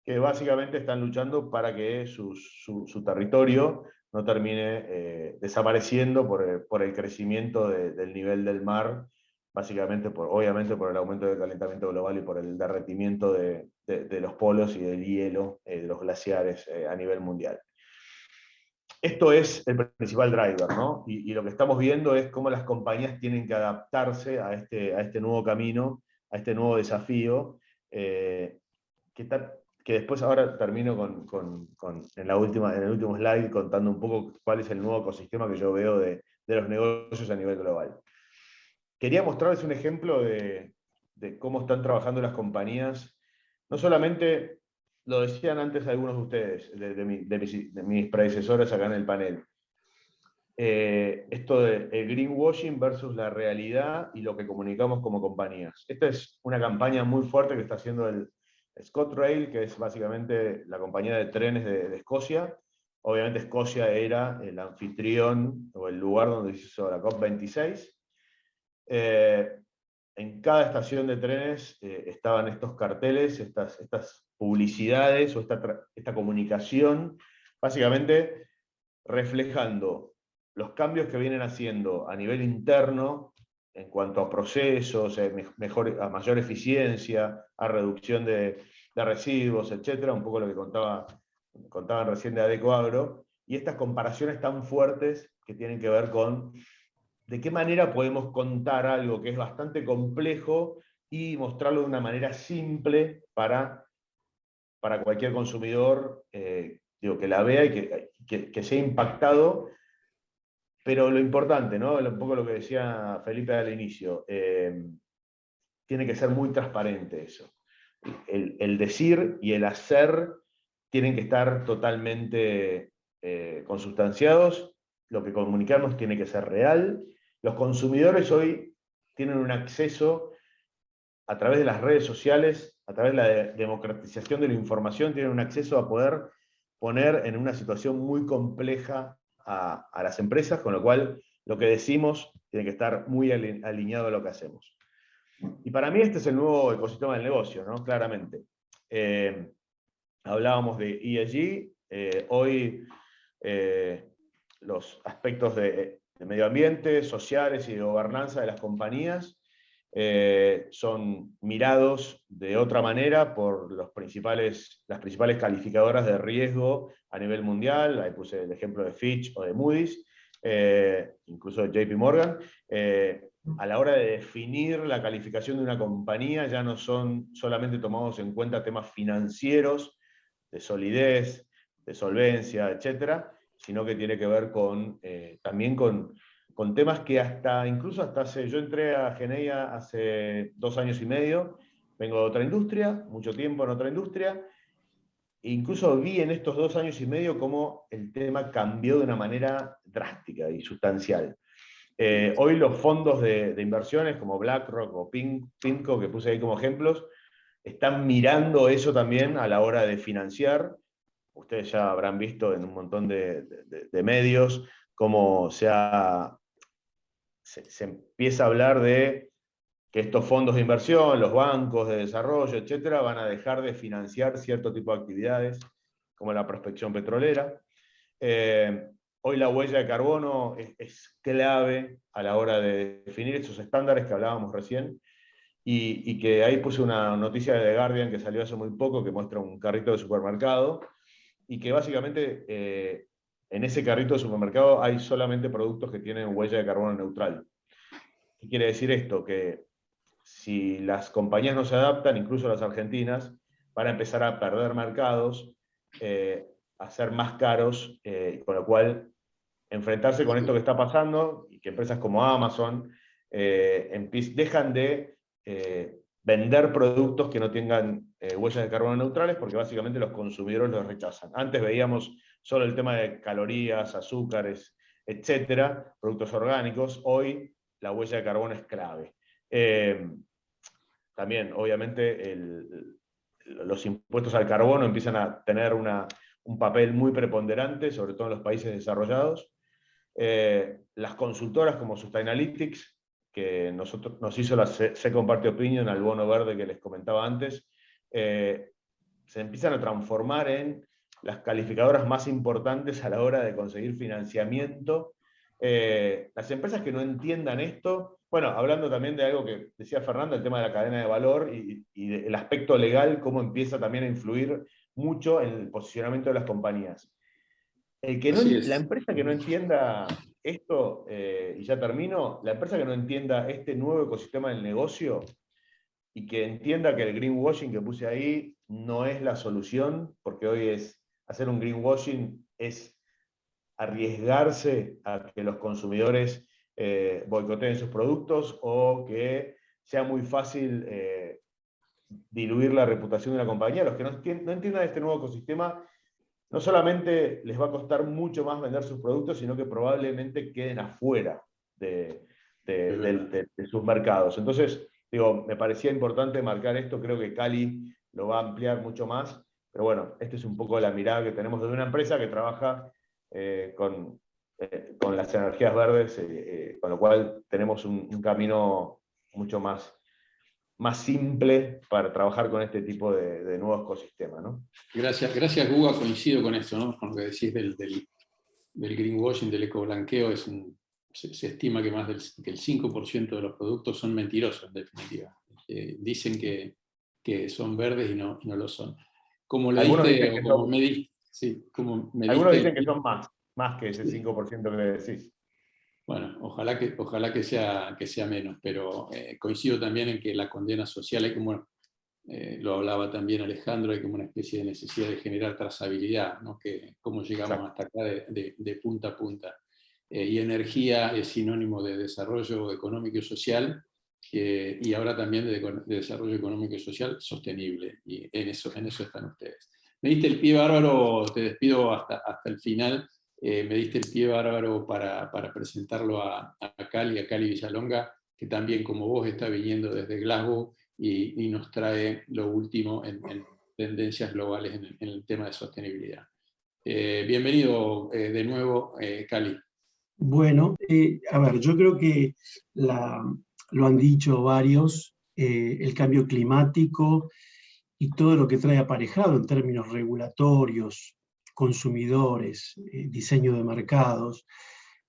que básicamente están luchando para que su territorio no termine desapareciendo por el crecimiento del nivel del mar, básicamente obviamente por el aumento del calentamiento global y por el derretimiento de los polos y del hielo de los glaciares a nivel mundial. Esto es el principal driver, ¿no? Y lo que estamos viendo es cómo las compañías tienen que adaptarse a este nuevo camino, a este nuevo desafío, que después ahora termino en el último slide contando un poco cuál es el nuevo ecosistema que yo veo de los negocios a nivel global. Quería mostrarles un ejemplo de cómo están trabajando las compañías. No solamente, lo decían antes algunos de ustedes, de mis predecesores acá en el panel, esto de el greenwashing versus la realidad y lo que comunicamos como compañías. Esta es una campaña muy fuerte que está haciendo el ScotRail, que es básicamente la compañía de trenes de Escocia. Obviamente Escocia era el anfitrión o el lugar donde se hizo la COP26. En cada estación de trenes estaban estos carteles, estas publicidades o esta comunicación, básicamente reflejando los cambios que vienen haciendo a nivel interno en cuanto a procesos, a mayor eficiencia, a reducción de residuos, etc. Un poco lo que contaban recién de Adecoagro, y estas comparaciones tan fuertes que tienen que ver con de qué manera podemos contar algo que es bastante complejo y mostrarlo de una manera simple para cualquier consumidor, que la vea y que sea impactado. Pero lo importante, ¿no? Un poco lo que decía Felipe al inicio, tiene que ser muy transparente eso. El decir y el hacer tienen que estar totalmente consustanciados, lo que comunicamos tiene que ser real. Los consumidores hoy tienen un acceso a través de las redes sociales, a través de la democratización de la información, tienen un acceso a poder poner en una situación muy compleja a las empresas, con lo cual lo que decimos tiene que estar muy alineado a lo que hacemos. Y para mí este es el nuevo ecosistema del negocio, ¿no? Claramente. Hablábamos de ESG, hoy los aspectos de medio ambiente, sociales y de gobernanza de las compañías son mirados de otra manera por las principales calificadoras de riesgo a nivel mundial. Ahí puse el ejemplo de Fitch o de Moody's, incluso de JP Morgan. A la hora de definir la calificación de una compañía ya no son solamente tomados en cuenta temas financieros, de solidez, de solvencia, etc., sino que tiene que ver también con temas que yo entré a Geneia hace 2 años y medio, vengo de otra industria, mucho tiempo en otra industria, e incluso vi en estos 2 años y medio cómo el tema cambió de una manera drástica y sustancial. Hoy los fondos de inversiones como BlackRock o PIMCO, que puse ahí como ejemplos, están mirando eso también a la hora de financiar. Ustedes ya habrán visto en un montón de medios cómo se empieza a hablar de que estos fondos de inversión, los bancos de desarrollo, etcétera, van a dejar de financiar cierto tipo de actividades, como la prospección petrolera. Hoy la huella de carbono es clave a la hora de definir esos estándares que hablábamos recién, y que ahí puse una noticia de The Guardian que salió hace muy poco, que muestra un carrito de supermercado, y que básicamente en ese carrito de supermercado hay solamente productos que tienen huella de carbono neutral. ¿Qué quiere decir esto? Que si las compañías no se adaptan, incluso las argentinas, van a empezar a perder mercados, a ser más caros, con lo cual enfrentarse con esto que está pasando, y que empresas como Amazon dejan de vender productos que no tengan huellas de carbono neutrales, porque básicamente los consumidores los rechazan. Antes veíamos solo el tema de calorías, azúcares, etcétera, productos orgánicos. Hoy la huella de carbono es clave. También, obviamente, los impuestos al carbono empiezan a tener un papel muy preponderante, sobre todo en los países desarrollados. Las consultoras como Sustainalytics, que nos hizo la Second Party Opinion al bono verde que les comentaba antes, se empiezan a transformar en las calificadoras más importantes a la hora de conseguir financiamiento. Las empresas que no entiendan esto, bueno, hablando también de algo que decía Fernando, el tema de la cadena de valor y el aspecto legal, cómo empieza también a influir mucho en el posicionamiento de las compañías. La empresa que no entienda esto, y ya termino, la empresa que no entienda este nuevo ecosistema del negocio y que entienda que el greenwashing que puse ahí no es la solución, porque hoy hacer un greenwashing es arriesgarse a que los consumidores boicoteen sus productos o que sea muy fácil diluir la reputación de una compañía. Los que no entiendan este nuevo ecosistema, no solamente les va a costar mucho más vender sus productos, sino que probablemente queden afuera de sus mercados. Entonces, digo, me parecía importante marcar esto, creo que Cali lo va a ampliar mucho más, pero bueno, esta es un poco la mirada que tenemos de una empresa que trabaja con las energías verdes, con lo cual tenemos un camino mucho más simple para trabajar con este tipo de nuevo ecosistema, ¿no? Gracias Guga, coincido con esto, ¿no? Con lo que decís del greenwashing, del ecoblanqueo, se estima que más que el 5% de los productos son mentirosos, en definitiva. Dicen que son verdes y no lo son. Como le diste, o como me diste, sí, como me diste. Algunos dicen que son más que ese 5% que le decís. Bueno, ojalá que sea menos, pero coincido también en que la condena social, hay como, lo hablaba también Alejandro, hay como una especie de necesidad de generar trazabilidad, ¿no? Que cómo llegamos hasta acá de punta a punta. Y energía es sinónimo de desarrollo económico y social, y ahora también de desarrollo económico y social sostenible, y en eso están ustedes. Me diste el pie bárbaro, te despido hasta el final. Me diste el pie bárbaro para presentarlo a Cali Villalonga, que también como vos está viniendo desde Glasgow y nos trae lo último en tendencias globales en el tema de sostenibilidad. Bienvenido de nuevo, Cali. Bueno, a ver, yo creo que lo han dicho varios, el cambio climático y todo lo que trae aparejado en términos regulatorios, consumidores, diseño de mercados,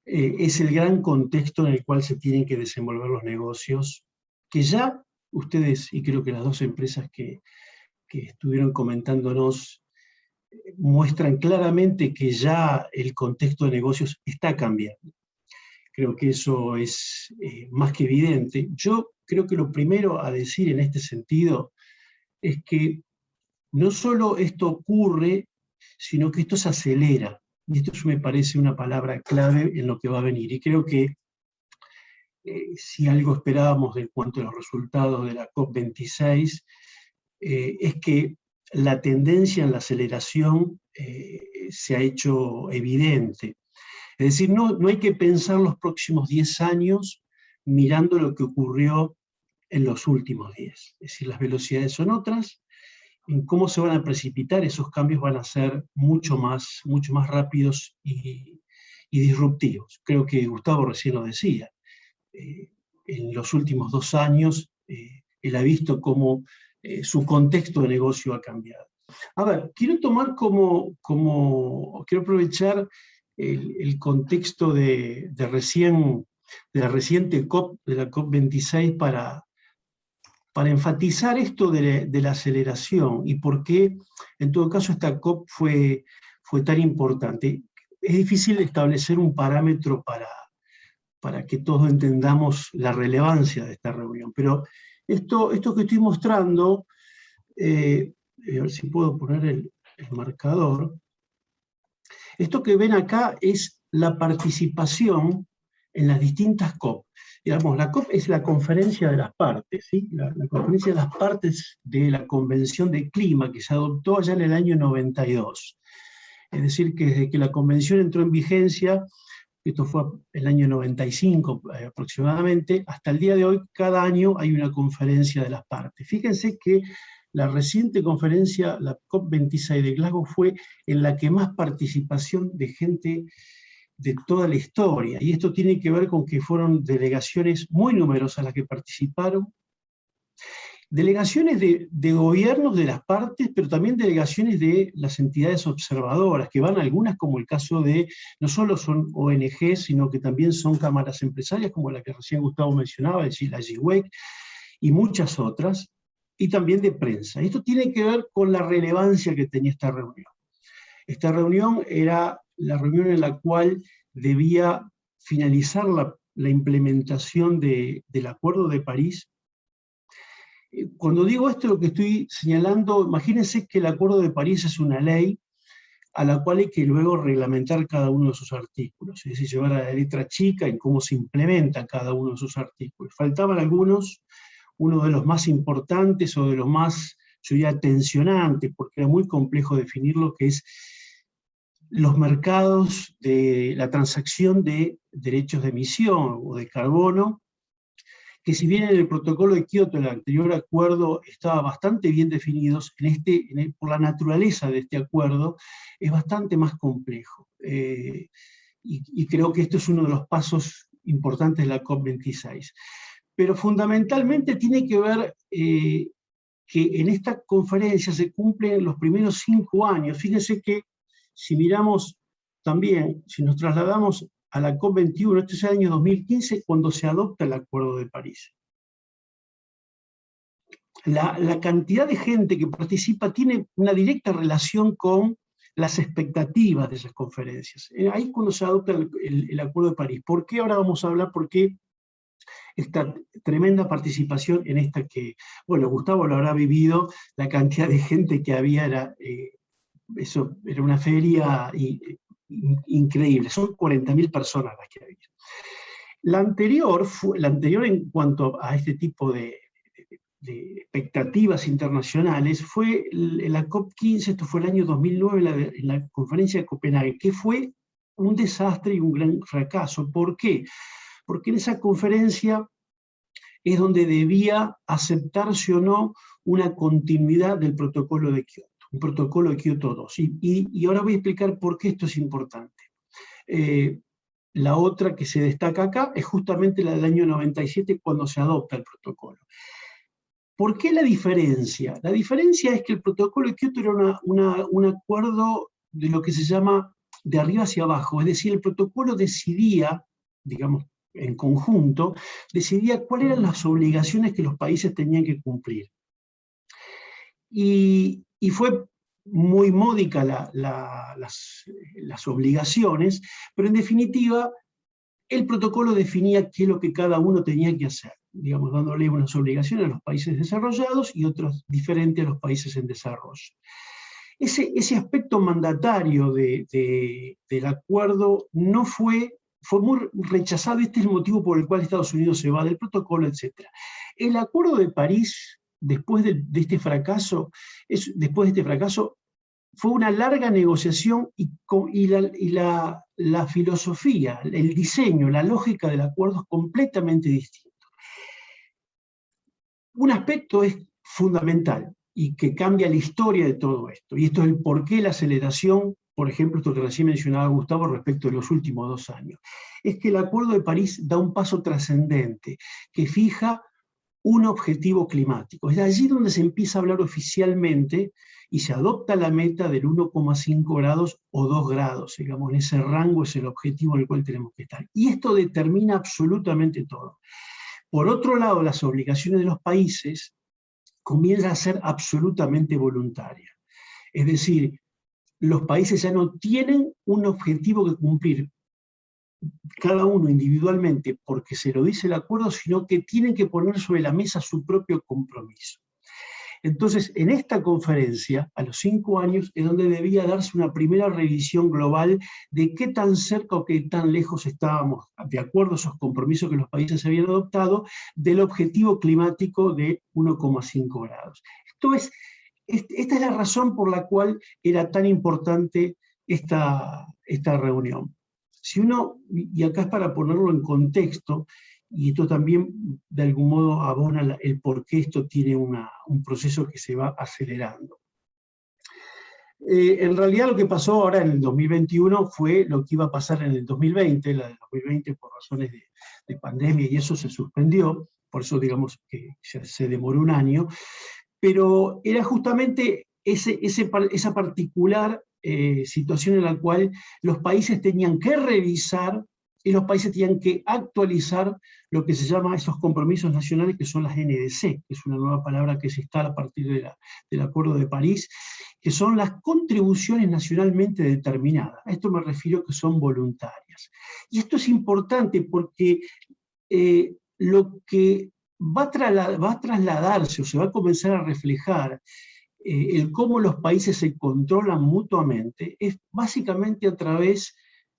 es el gran contexto en el cual se tienen que desenvolver los negocios, que ya ustedes, y creo que las dos empresas que estuvieron comentándonos, muestran claramente que ya el contexto de negocios está cambiando. Creo que eso es más que evidente. Yo creo que lo primero a decir en este sentido es que no solo esto ocurre, sino que esto se acelera. Y esto me parece una palabra clave en lo que va a venir. Y creo que si algo esperábamos en cuanto a los resultados de la COP26, es que la tendencia en la aceleración se ha hecho evidente. Es decir, no hay que pensar los próximos 10 años mirando lo que ocurrió en los últimos 10. Es decir, las velocidades son otras, en cómo se van a precipitar esos cambios van a ser mucho más rápidos y disruptivos. Creo que Gustavo recién lo decía. En los últimos 2 años, él ha visto cómo su contexto de negocio ha cambiado. A ver, quiero tomar quiero aprovechar el contexto de la reciente COP, de la COP26, para enfatizar esto de la aceleración y por qué, en todo caso, esta COP fue tan importante. Es difícil establecer un parámetro para que todos entendamos la relevancia de esta reunión, pero esto que estoy mostrando, a ver si puedo poner el marcador, esto que ven acá es la participación en las distintas COP. Digamos, la COP es la conferencia de las partes, ¿sí? La conferencia de las partes de la Convención de Clima, que se adoptó allá en el año 92. Es decir, que desde que la convención entró en vigencia, esto fue el año 95 aproximadamente, hasta el día de hoy, cada año hay una conferencia de las partes. Fíjense que la reciente conferencia, la COP26 de Glasgow, fue en la que más participación de gente de toda la historia, y esto tiene que ver con que fueron delegaciones muy numerosas las que participaron, delegaciones de gobiernos de las partes, pero también delegaciones de las entidades observadoras, que van algunas, como el caso de, no solo son ONG, sino que también son cámaras empresarias, como la que recién Gustavo mencionaba, es decir, la GIWEC, y muchas otras, y también de prensa. Esto tiene que ver con la relevancia que tenía esta reunión. Esta reunión era la reunión en la cual debía finalizar la implementación del Acuerdo de París. Cuando digo esto, lo que estoy señalando, imagínense que el Acuerdo de París es una ley a la cual hay que luego reglamentar cada uno de sus artículos, es decir, llevar a la letra chica en cómo se implementa cada uno de sus artículos. Faltaban algunos, uno de los más importantes o de los más, yo diría, tensionantes, porque era muy complejo definirlo, que es los mercados de la transacción de derechos de emisión o de carbono, que si bien en el protocolo de Kioto, el anterior acuerdo, estaba bastante bien definidos, por la naturaleza de este acuerdo, es bastante más complejo. Y creo que esto es uno de los pasos importantes de la COP26. Pero fundamentalmente tiene que ver que en esta conferencia se cumplen los primeros 5 años. Fíjense que si miramos también, si nos trasladamos a la COP21, este es el año 2015, cuando se adopta el Acuerdo de París. La cantidad de gente que participa tiene una directa relación con las expectativas de esas conferencias. Ahí es cuando se adopta el Acuerdo de París. ¿Por qué? Ahora vamos a hablar por qué esta tremenda participación en esta que, bueno, Gustavo lo habrá vivido, la cantidad de gente que había era una feria increíble, son 40.000 personas las que había. La anterior en cuanto a este tipo de expectativas internacionales fue la COP15, esto fue el año 2009, en la conferencia de Copenhague, que fue un desastre y un gran fracaso. ¿Por qué? Porque en esa conferencia es donde debía aceptarse o no una continuidad del protocolo de Kioto, un protocolo de Kioto 2. Y ahora voy a explicar por qué esto es importante. La otra que se destaca acá es justamente la del año 97, cuando se adopta el protocolo. ¿Por qué la diferencia? La diferencia es que el protocolo de Kioto era un acuerdo de lo que se llama de arriba hacia abajo, es decir, el protocolo decidía, digamos, en conjunto, decidía cuáles eran las obligaciones que los países tenían que cumplir. Y fue muy módica las obligaciones, pero en definitiva el protocolo definía qué es lo que cada uno tenía que hacer, digamos, dándole unas obligaciones a los países desarrollados y otras diferentes a los países en desarrollo. Ese aspecto mandatario del acuerdo fue muy rechazado. Este es el motivo por el cual Estados Unidos se va del protocolo, etc. El Acuerdo de París, después de este fracaso, fue una larga negociación y la filosofía, el diseño, la lógica del acuerdo es completamente distinto. Un aspecto es fundamental y que cambia la historia de todo esto, y esto es el porqué la aceleración, por ejemplo, esto que recién mencionaba Gustavo respecto de los últimos 2 años, es que el Acuerdo de París da un paso trascendente, que fija un objetivo climático. Es allí donde se empieza a hablar oficialmente y se adopta la meta del 1,5 grados o 2 grados, digamos, en ese rango es el objetivo en el cual tenemos que estar. Y esto determina absolutamente todo. Por otro lado, las obligaciones de los países comienzan a ser absolutamente voluntarias. Es decir, los países ya no tienen un objetivo que cumplir cada uno individualmente porque se lo dice el acuerdo, sino que tienen que poner sobre la mesa su propio compromiso. Entonces, en esta conferencia, a los 5 años, es donde debía darse una primera revisión global de qué tan cerca o qué tan lejos estábamos, de acuerdo a esos compromisos que los países habían adoptado, del objetivo climático de 1,5 grados. Esta es la razón por la cual era tan importante esta reunión. Si uno, y acá es para ponerlo en contexto, y esto también de algún modo abona el por qué esto tiene un proceso que se va acelerando. En realidad lo que pasó ahora en el 2021 fue lo que iba a pasar en el 2020, la del 2020 por razones de pandemia y eso se suspendió, por eso digamos que se demoró un año, pero era justamente esa particular situación en la cual los países tenían que revisar y los países tenían que actualizar lo que se llama esos compromisos nacionales, que son las NDC, que es una nueva palabra que se instala a partir del Acuerdo de París, que son las contribuciones nacionalmente determinadas. A esto me refiero que son voluntarias. Y esto es importante porque lo que va a trasladarse o se va a comenzar a reflejar el cómo los países se controlan mutuamente es básicamente a través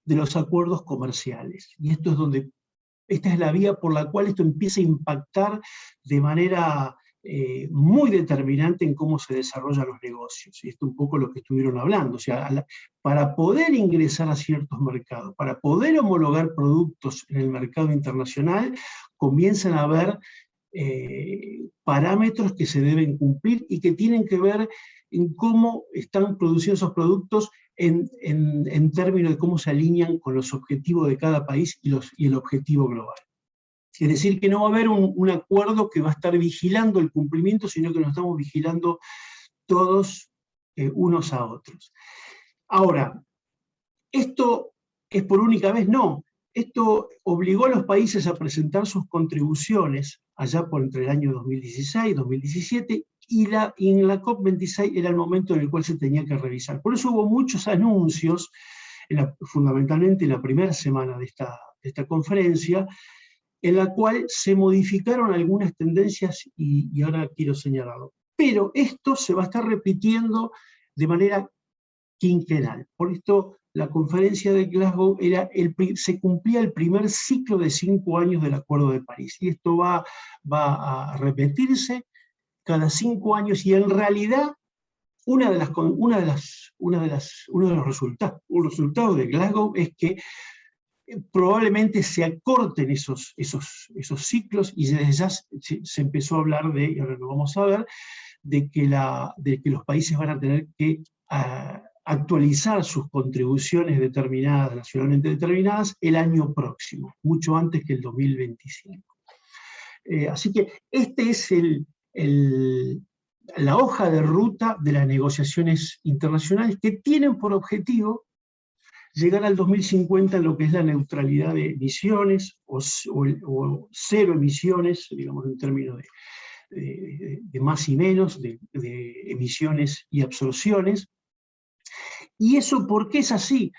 de los acuerdos comerciales. Y esta es la vía por la cual esto empieza a impactar de manera muy determinante en cómo se desarrollan los negocios. Y esto es un poco lo que estuvieron hablando. O sea, para poder ingresar a ciertos mercados, para poder homologar productos en el mercado internacional, comienzan a haber parámetros que se deben cumplir y que tienen que ver en cómo están produciendo esos productos en términos de cómo se alinean con los objetivos de cada país y el objetivo global. Es decir, que no va a haber un acuerdo que va a estar vigilando el cumplimiento, sino que nos estamos vigilando todos unos a otros. Ahora, ¿esto es por única vez? No. Esto obligó a los países a presentar sus contribuciones allá por entre el año 2016 y 2017, y en la COP26 era el momento en el cual se tenía que revisar. Por eso hubo muchos anuncios, fundamentalmente en la primera semana de esta conferencia, en la cual se modificaron algunas tendencias y ahora quiero señalarlo. Pero esto se va a estar repitiendo de manera quinquenal. Por esto la conferencia de Glasgow se cumplía el primer ciclo de 5 años del Acuerdo de París. Y esto va a repetirse cada 5 años, y en realidad uno de los resultados de Glasgow es que probablemente se acorten esos ciclos, y desde ya se empezó a hablar y ahora lo vamos a ver, de que los países van a tener que actualizar sus contribuciones nacionalmente determinadas, el año próximo, mucho antes que el 2025. Así que este es la hoja de ruta de las negociaciones internacionales, que tienen por objetivo llegar al 2050 en lo que es la neutralidad de emisiones o cero emisiones, digamos en términos de más y menos, de emisiones y absorciones. ¿Y eso por qué es así?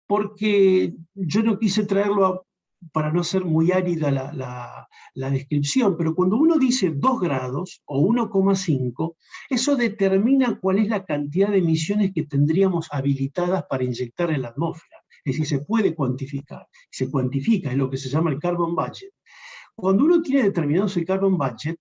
Porque yo no quise traerlo para no ser muy árida la descripción, pero cuando uno dice 2 grados o 1,5, eso determina cuál es la cantidad de emisiones que tendríamos habilitadas para inyectar en la atmósfera. Es decir, se puede cuantificar, se cuantifica, es lo que se llama el carbon budget. Cuando uno tiene determinado ese carbon budget,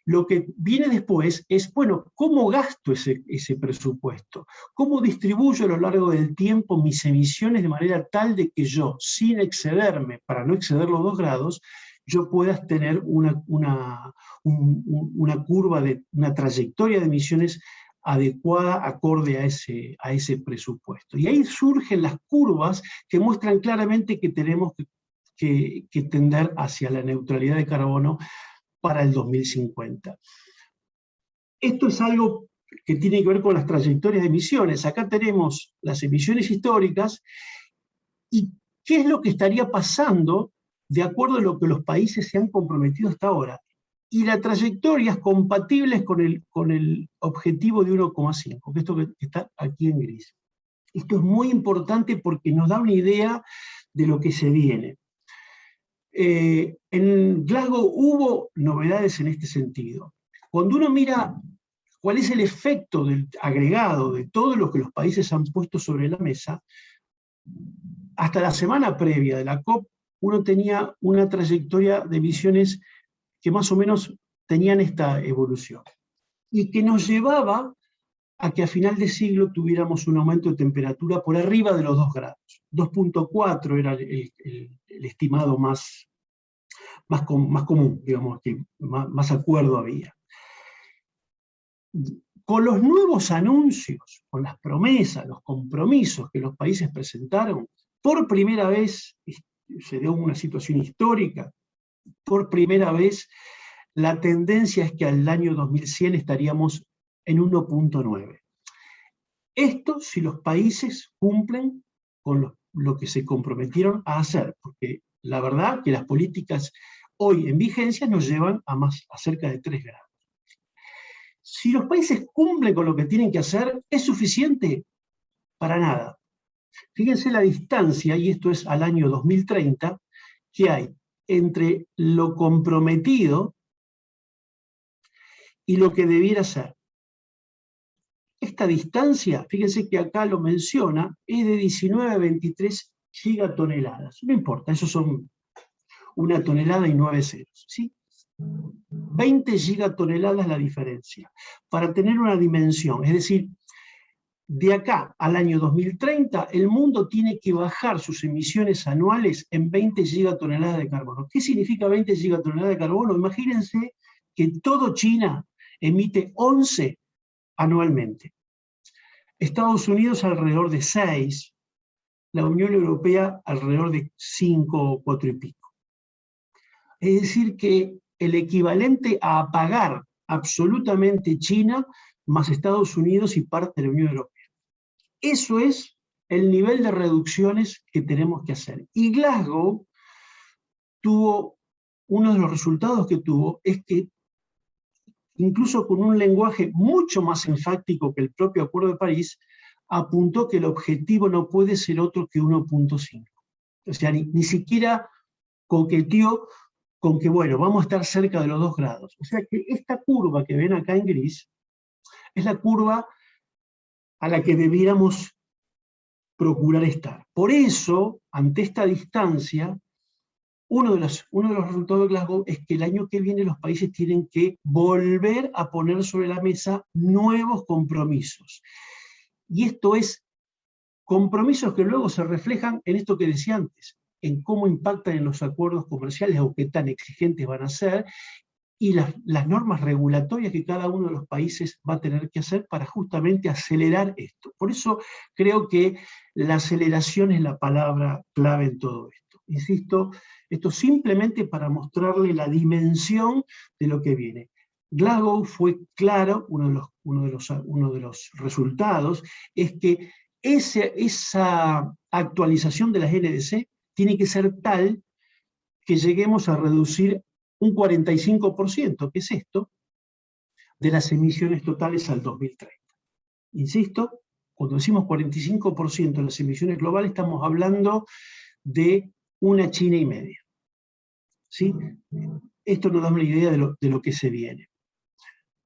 lo que viene después es, bueno, ¿cómo gasto ese presupuesto? ¿Cómo distribuyo a lo largo del tiempo mis emisiones de manera tal de que yo, sin excederme, para no exceder los 2 grados, yo pueda tener una curva, una trayectoria de emisiones adecuada, acorde a ese presupuesto? Y ahí surgen las curvas que muestran claramente que tenemos que tender hacia la neutralidad de carbono para el 2050. Esto es algo que tiene que ver con las trayectorias de emisiones. Acá tenemos las emisiones históricas y qué es lo que estaría pasando de acuerdo a lo que los países se han comprometido hasta ahora. Y las trayectorias compatibles con el objetivo de 1,5, que esto que está aquí en gris. Esto es muy importante porque nos da una idea de lo que se viene. En Glasgow hubo novedades en este sentido. Cuando uno mira cuál es el efecto del agregado de todo lo que los países han puesto sobre la mesa, hasta la semana previa de la COP, uno tenía una trayectoria de emisiones que más o menos tenían esta evolución, y que nos llevaba a que a final de siglo tuviéramos un aumento de temperatura por arriba de los 2 grados. 2,4 era el estimado más común, digamos, que más acuerdo había. Con los nuevos anuncios, con las promesas, los compromisos que los países presentaron, por primera vez se dio una situación histórica, por primera vez la tendencia es que al año 2100 estaríamos en 1.9. Esto si los países cumplen con lo que se comprometieron a hacer, porque la verdad que las políticas hoy en vigencia nos llevan a cerca de 3 grados. Si los países cumplen con lo que tienen que hacer, ¿es suficiente? Para nada. Fíjense la distancia, y esto es al año 2030, que hay entre lo comprometido y lo que debiera ser. Esta distancia, fíjense que acá lo menciona, es de 19 a 23 gigatoneladas. No importa, eso son 1 tonelada y 9 ceros, ¿sí? 20 gigatoneladas la diferencia. Para tener una dimensión, es decir, de acá al año 2030, el mundo tiene que bajar sus emisiones anuales en 20 gigatoneladas de carbono. ¿Qué significa 20 gigatoneladas de carbono? Imagínense que todo China emite 11 anualmente. Estados Unidos alrededor de 6, la Unión Europea alrededor de 5 o 4 y pico. Es decir que el equivalente a apagar absolutamente China más Estados Unidos y parte de la Unión Europea. Eso es el nivel de reducciones que tenemos que hacer. Y Glasgow tuvo, uno de los resultados que tuvo es que incluso con un lenguaje mucho más enfático que el propio Acuerdo de París, apuntó que el objetivo no puede ser otro que 1.5. O sea, ni siquiera coqueteó con que, bueno, vamos a estar cerca de los 2 grados. O sea que esta curva que ven acá en gris es la curva a la que debiéramos procurar estar. Por eso, ante esta distancia, uno de los resultados de Glasgow es que el año que viene los países tienen que volver a poner sobre la mesa nuevos compromisos. Y esto es compromisos que luego se reflejan en esto que decía antes, en cómo impactan en los acuerdos comerciales o qué tan exigentes van a ser, y las normas regulatorias que cada uno de los países va a tener que hacer para justamente acelerar esto. Por eso creo que la aceleración es la palabra clave en todo esto. Insisto, esto simplemente para mostrarle la dimensión de lo que viene. Glasgow fue claro, uno de los resultados, es que esa actualización de las NDC tiene que ser tal que lleguemos a reducir un 45%, que es esto, de las emisiones totales al 2030. Insisto, cuando decimos 45% de las emisiones globales, estamos hablando de una China y media. ¿Sí? Esto nos da una idea de lo que se viene.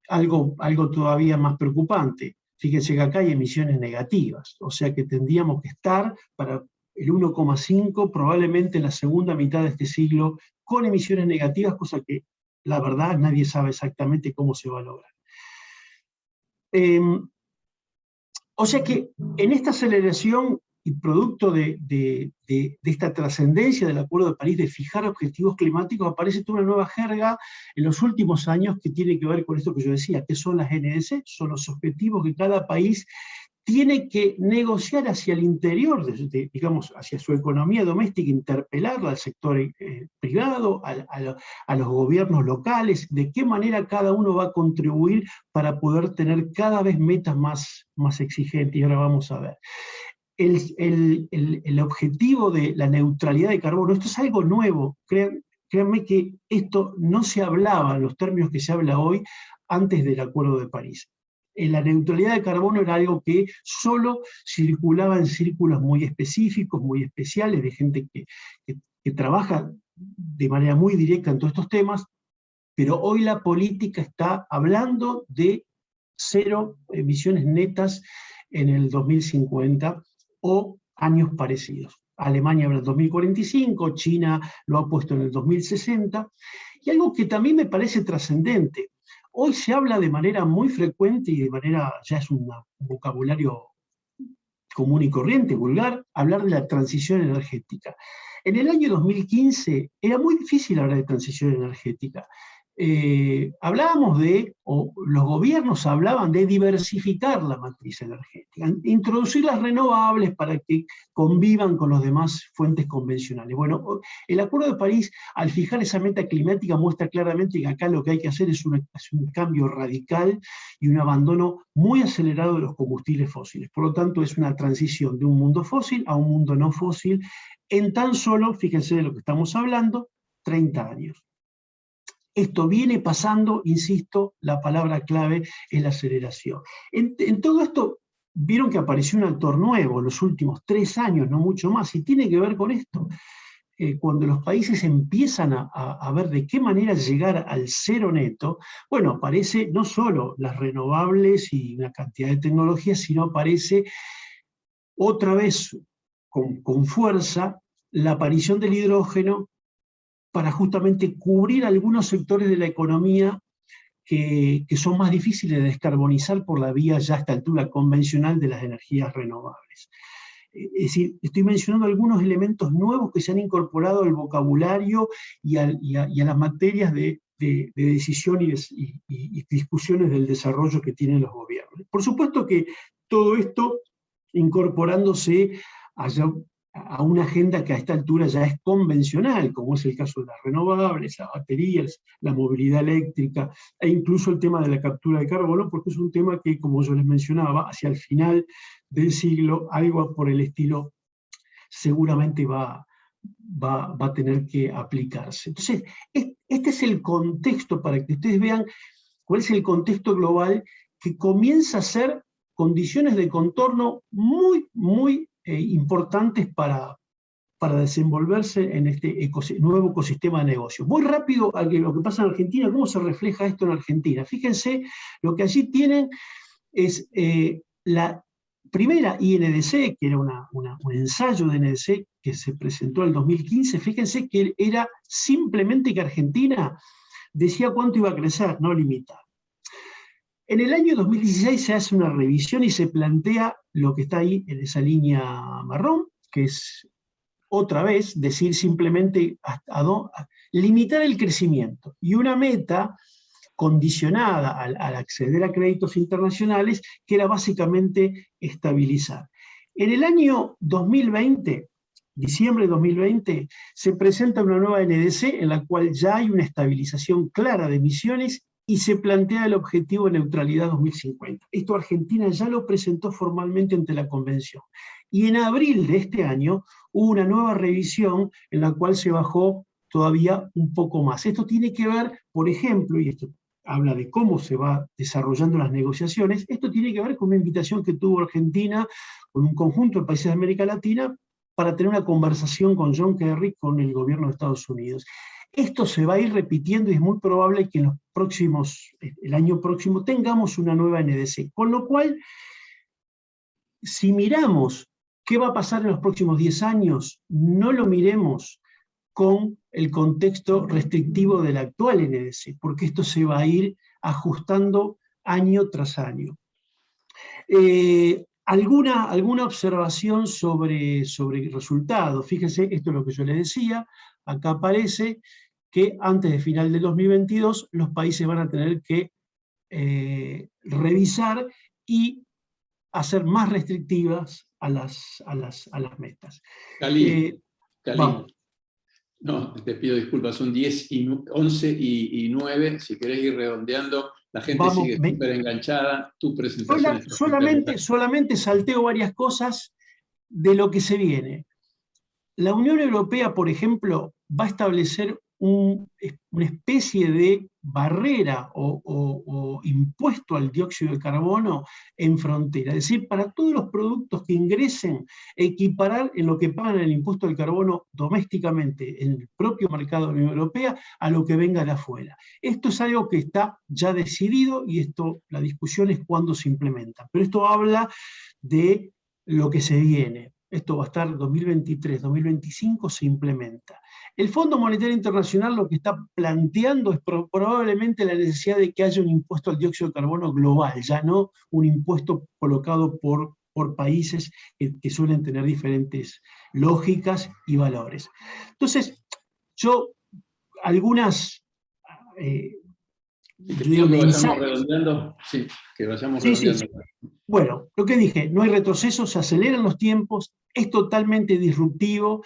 Algo todavía más preocupante, fíjense que acá hay emisiones negativas, o sea que tendríamos que estar para el 1,5 probablemente en la segunda mitad de este siglo con emisiones negativas, cosa que la verdad nadie sabe exactamente cómo se va a lograr. O sea que en esta aceleración y producto de esta trascendencia del Acuerdo de París de fijar objetivos climáticos, aparece toda una nueva jerga en los últimos años que tiene que ver con esto que yo decía, que son las NDC, son los objetivos que cada país tiene que negociar hacia el interior, digamos, hacia su economía doméstica, interpelarla al sector privado, a los gobiernos locales, de qué manera cada uno va a contribuir para poder tener cada vez metas más exigentes, y ahora vamos a ver. El objetivo de la neutralidad de carbono, esto es algo nuevo, créanme que esto no se hablaba en los términos que se habla hoy antes del Acuerdo de París. La neutralidad de carbono era algo que solo circulaba en círculos muy específicos, muy especiales, de gente que trabaja de manera muy directa en todos estos temas, pero hoy la política está hablando de 0 emisiones netas en el 2050 o años parecidos. Alemania habla en 2045, China lo ha puesto en el 2060, y algo que también me parece trascendente. Hoy se habla de manera muy frecuente y de manera, ya es un vocabulario común y corriente, vulgar, hablar de la transición energética. En el año 2015 era muy difícil hablar de transición energética. hablábamos o los gobiernos hablaban de diversificar la matriz energética, introducir las renovables para que convivan con las demás fuentes convencionales. Bueno, el Acuerdo de París, al fijar esa meta climática, muestra claramente que acá lo que hay que hacer es un cambio radical y un abandono muy acelerado de los combustibles fósiles. Por lo tanto, es una transición de un mundo fósil a un mundo no fósil en tan solo, fíjense de lo que estamos hablando, 30 años. Esto viene pasando, insisto, la palabra clave es la aceleración. En todo esto, vieron que apareció un actor nuevo en los últimos 3 años, no mucho más, y tiene que ver con esto. Cuando los países empiezan a ver de qué manera llegar al cero neto, bueno, aparece no solo las renovables y una cantidad de tecnologías, sino aparece otra vez con fuerza la aparición del hidrógeno, para justamente cubrir algunos sectores de la economía que son más difíciles de descarbonizar por la vía ya a esta altura convencional de las energías renovables. Es decir, estoy mencionando algunos elementos nuevos que se han incorporado al vocabulario y a las materias de decisión y discusiones del desarrollo que tienen los gobiernos. Por supuesto que todo esto incorporándose a una agenda que a esta altura ya es convencional, como es el caso de las renovables, las baterías, la movilidad eléctrica, e incluso el tema de la captura de carbono, porque es un tema que, como yo les mencionaba, hacia el final del siglo, algo por el estilo, seguramente va a tener que aplicarse. Entonces, este es el contexto, para que ustedes vean cuál es el contexto global que comienza a ser condiciones de contorno muy importantes para desenvolverse en este nuevo ecosistema de negocio. Muy rápido a lo que pasa en Argentina, cómo se refleja esto en Argentina. Fíjense, lo que allí tienen es la primera INDC, que era un ensayo de INDC que se presentó en el 2015, fíjense que era simplemente que Argentina decía cuánto iba a crecer, no limitar. En el año 2016 se hace una revisión y se plantea lo que está ahí en esa línea marrón, que es otra vez decir simplemente limitar el crecimiento. Y una meta condicionada al acceder a créditos internacionales, que era básicamente estabilizar. En el año 2020, diciembre de 2020, se presenta una nueva NDC en la cual ya hay una estabilización clara de emisiones y se plantea el objetivo de neutralidad 2050. Esto Argentina ya lo presentó formalmente ante la Convención. Y en abril de este año hubo una nueva revisión en la cual se bajó todavía un poco más. Esto tiene que ver, por ejemplo, y esto habla de cómo se va desarrollando las negociaciones, esto tiene que ver con una invitación que tuvo Argentina con un conjunto de países de América Latina para tener una conversación con John Kerry, con el gobierno de Estados Unidos. Esto se va a ir repitiendo y es muy probable que en el año próximo tengamos una nueva NDC. Con lo cual, si miramos qué va a pasar en los próximos 10 años, no lo miremos con el contexto restrictivo de la actual NDC, porque esto se va a ir ajustando año tras año. ¿Alguna observación sobre resultados? Fíjense, esto es lo que yo les decía. Acá aparece que antes de final del 2022 los países van a tener que revisar y hacer más restrictivas a las metas. Cali, no, te pido disculpas, son 11 y 9, si querés ir redondeando, la gente sigue súper enganchada, tu presentación. Solamente salteo varias cosas de lo que se viene. La Unión Europea, por ejemplo, va a establecer una especie de barrera o impuesto al dióxido de carbono en frontera. Es decir, para todos los productos que ingresen, equiparar en lo que pagan el impuesto al carbono domésticamente en el propio mercado de la Unión Europea a lo que venga de afuera. Esto es algo que está ya decidido y la discusión es cuándo se implementa. Pero esto habla de lo que se viene. Esto va a estar 2023, 2025 se implementa. El Fondo Monetario Internacional lo que está planteando es probablemente la necesidad de que haya un impuesto al dióxido de carbono global, ya no un impuesto colocado por países que suelen tener diferentes lógicas y valores. Entonces, yo algunas Te pido que vayamos redondeando. Sí, que vayamos redondeando. Sí. Bueno, lo que dije, no hay retroceso, se aceleran los tiempos, es totalmente disruptivo.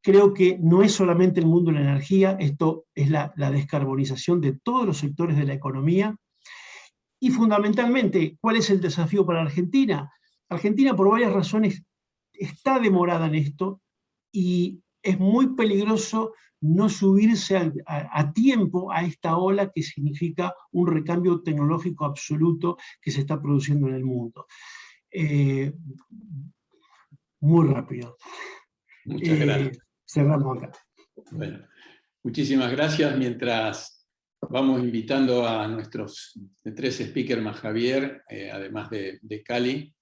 Creo que no es solamente el mundo de la energía, esto es la descarbonización de todos los sectores de la economía. Y fundamentalmente, ¿cuál es el desafío para Argentina? Argentina, por varias razones, está demorada en esto y es muy peligroso no subirse a tiempo a esta ola que significa un recambio tecnológico absoluto que se está produciendo en el mundo. Muy rápido. Muchas gracias. Cerramos acá. Bueno, muchísimas gracias. Mientras vamos invitando a nuestros 3 speakers más Javier, además de Cali,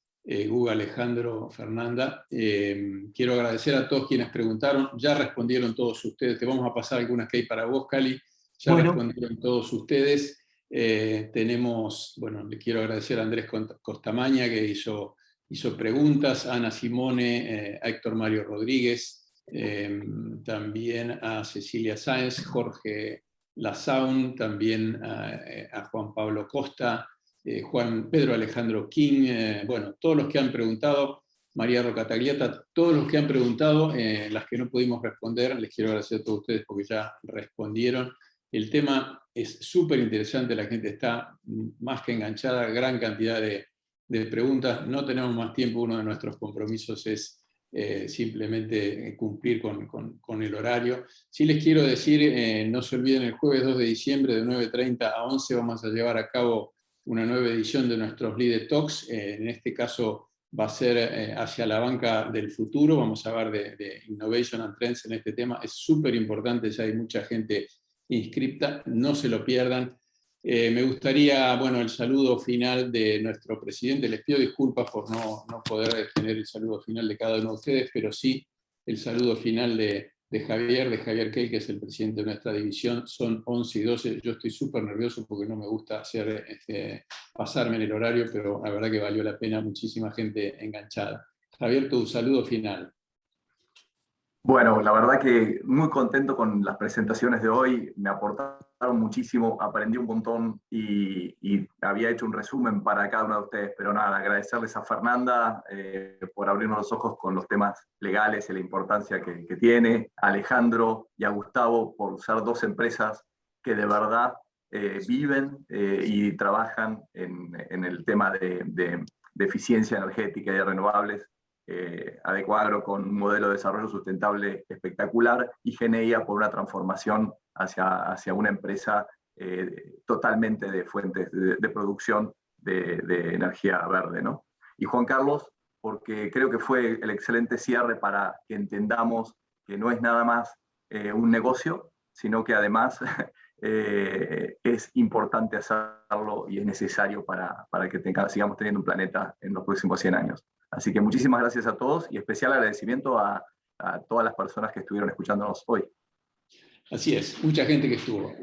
Guga, Alejandro, Fernanda. Quiero agradecer a todos quienes preguntaron. Ya respondieron todos ustedes. Te vamos a pasar algunas que hay para vos, Cali. Ya respondieron todos ustedes. Le quiero agradecer a Andrés Costamaña, que hizo preguntas, a Ana Simone, a Héctor Mario Rodríguez, también a Cecilia Sáenz, Jorge Lazaun, también a Juan Pablo Costa, Juan Pedro Alejandro King, todos los que han preguntado, María Roca Tagliata, todos los que han preguntado, las que no pudimos responder, les quiero agradecer a todos ustedes porque ya respondieron. El tema es súper interesante, la gente está más que enganchada, gran cantidad de preguntas. No tenemos más tiempo, uno de nuestros compromisos es simplemente cumplir con el horario. Sí les quiero decir, no se olviden, el jueves 2 de diciembre de 9:30 a 11 vamos a llevar a cabo una nueva edición de nuestros Leader Talks. En este caso va a ser hacia la banca del futuro. Vamos a hablar de Innovation and Trends en este tema. Es súper importante, ya hay mucha gente inscripta, no se lo pierdan. Me gustaría, el saludo final de nuestro presidente. Les pido disculpas por no poder tener el saludo final de cada uno de ustedes, pero sí el saludo final de Javier Key, que es el presidente de nuestra división. Son 11:12. Yo estoy súper nervioso porque no me gusta pasarme en el horario, pero la verdad que valió la pena, muchísima gente enganchada. Javier, tu saludo final. Bueno, la verdad que muy contento con las presentaciones de hoy, me aportaron muchísimo, aprendí un montón y había hecho un resumen para cada uno de ustedes, pero nada, agradecerles a Fernanda por abrirnos los ojos con los temas legales y la importancia que tiene, a Alejandro y a Gustavo por usar 2 empresas que de verdad viven y trabajan en el tema de eficiencia energética y de renovables. Adecuagro con un modelo de desarrollo sustentable espectacular y GNIA por una transformación hacia una empresa totalmente de fuentes de producción de energía verde, ¿no? Y Juan Carlos, porque creo que fue el excelente cierre para que entendamos que no es nada más un negocio, sino que además es importante hacerlo y es necesario para que sigamos teniendo un planeta en los próximos 100 años. Así que muchísimas gracias a todos y especial agradecimiento a todas las personas que estuvieron escuchándonos hoy. Así es, mucha gente que estuvo.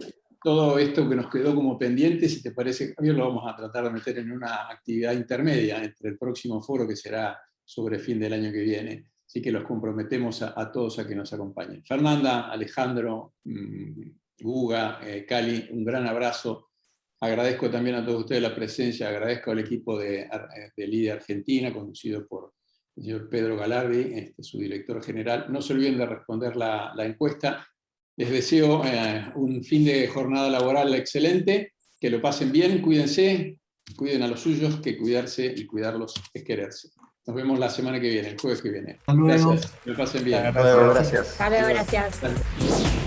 Todo esto que nos quedó como pendiente, si te parece, Javier, lo vamos a tratar de meter en una actividad intermedia entre el próximo foro que será sobre fin del año que viene. Así que los comprometemos a todos a que nos acompañen. Fernanda, Alejandro, Guga, Cali, un gran abrazo. Agradezco también a todos ustedes la presencia, agradezco al equipo de LIDE Argentina, conducido por el señor Pedro Galardi, su director general. No se olviden de responder la encuesta. Les deseo un fin de jornada laboral excelente, que lo pasen bien, cuídense, cuiden a los suyos, que cuidarse y cuidarlos es quererse. Nos vemos la semana que viene, el jueves que viene. Hasta luego. Gracias, que lo pasen bien. Hasta luego, gracias. Hasta luego, gracias.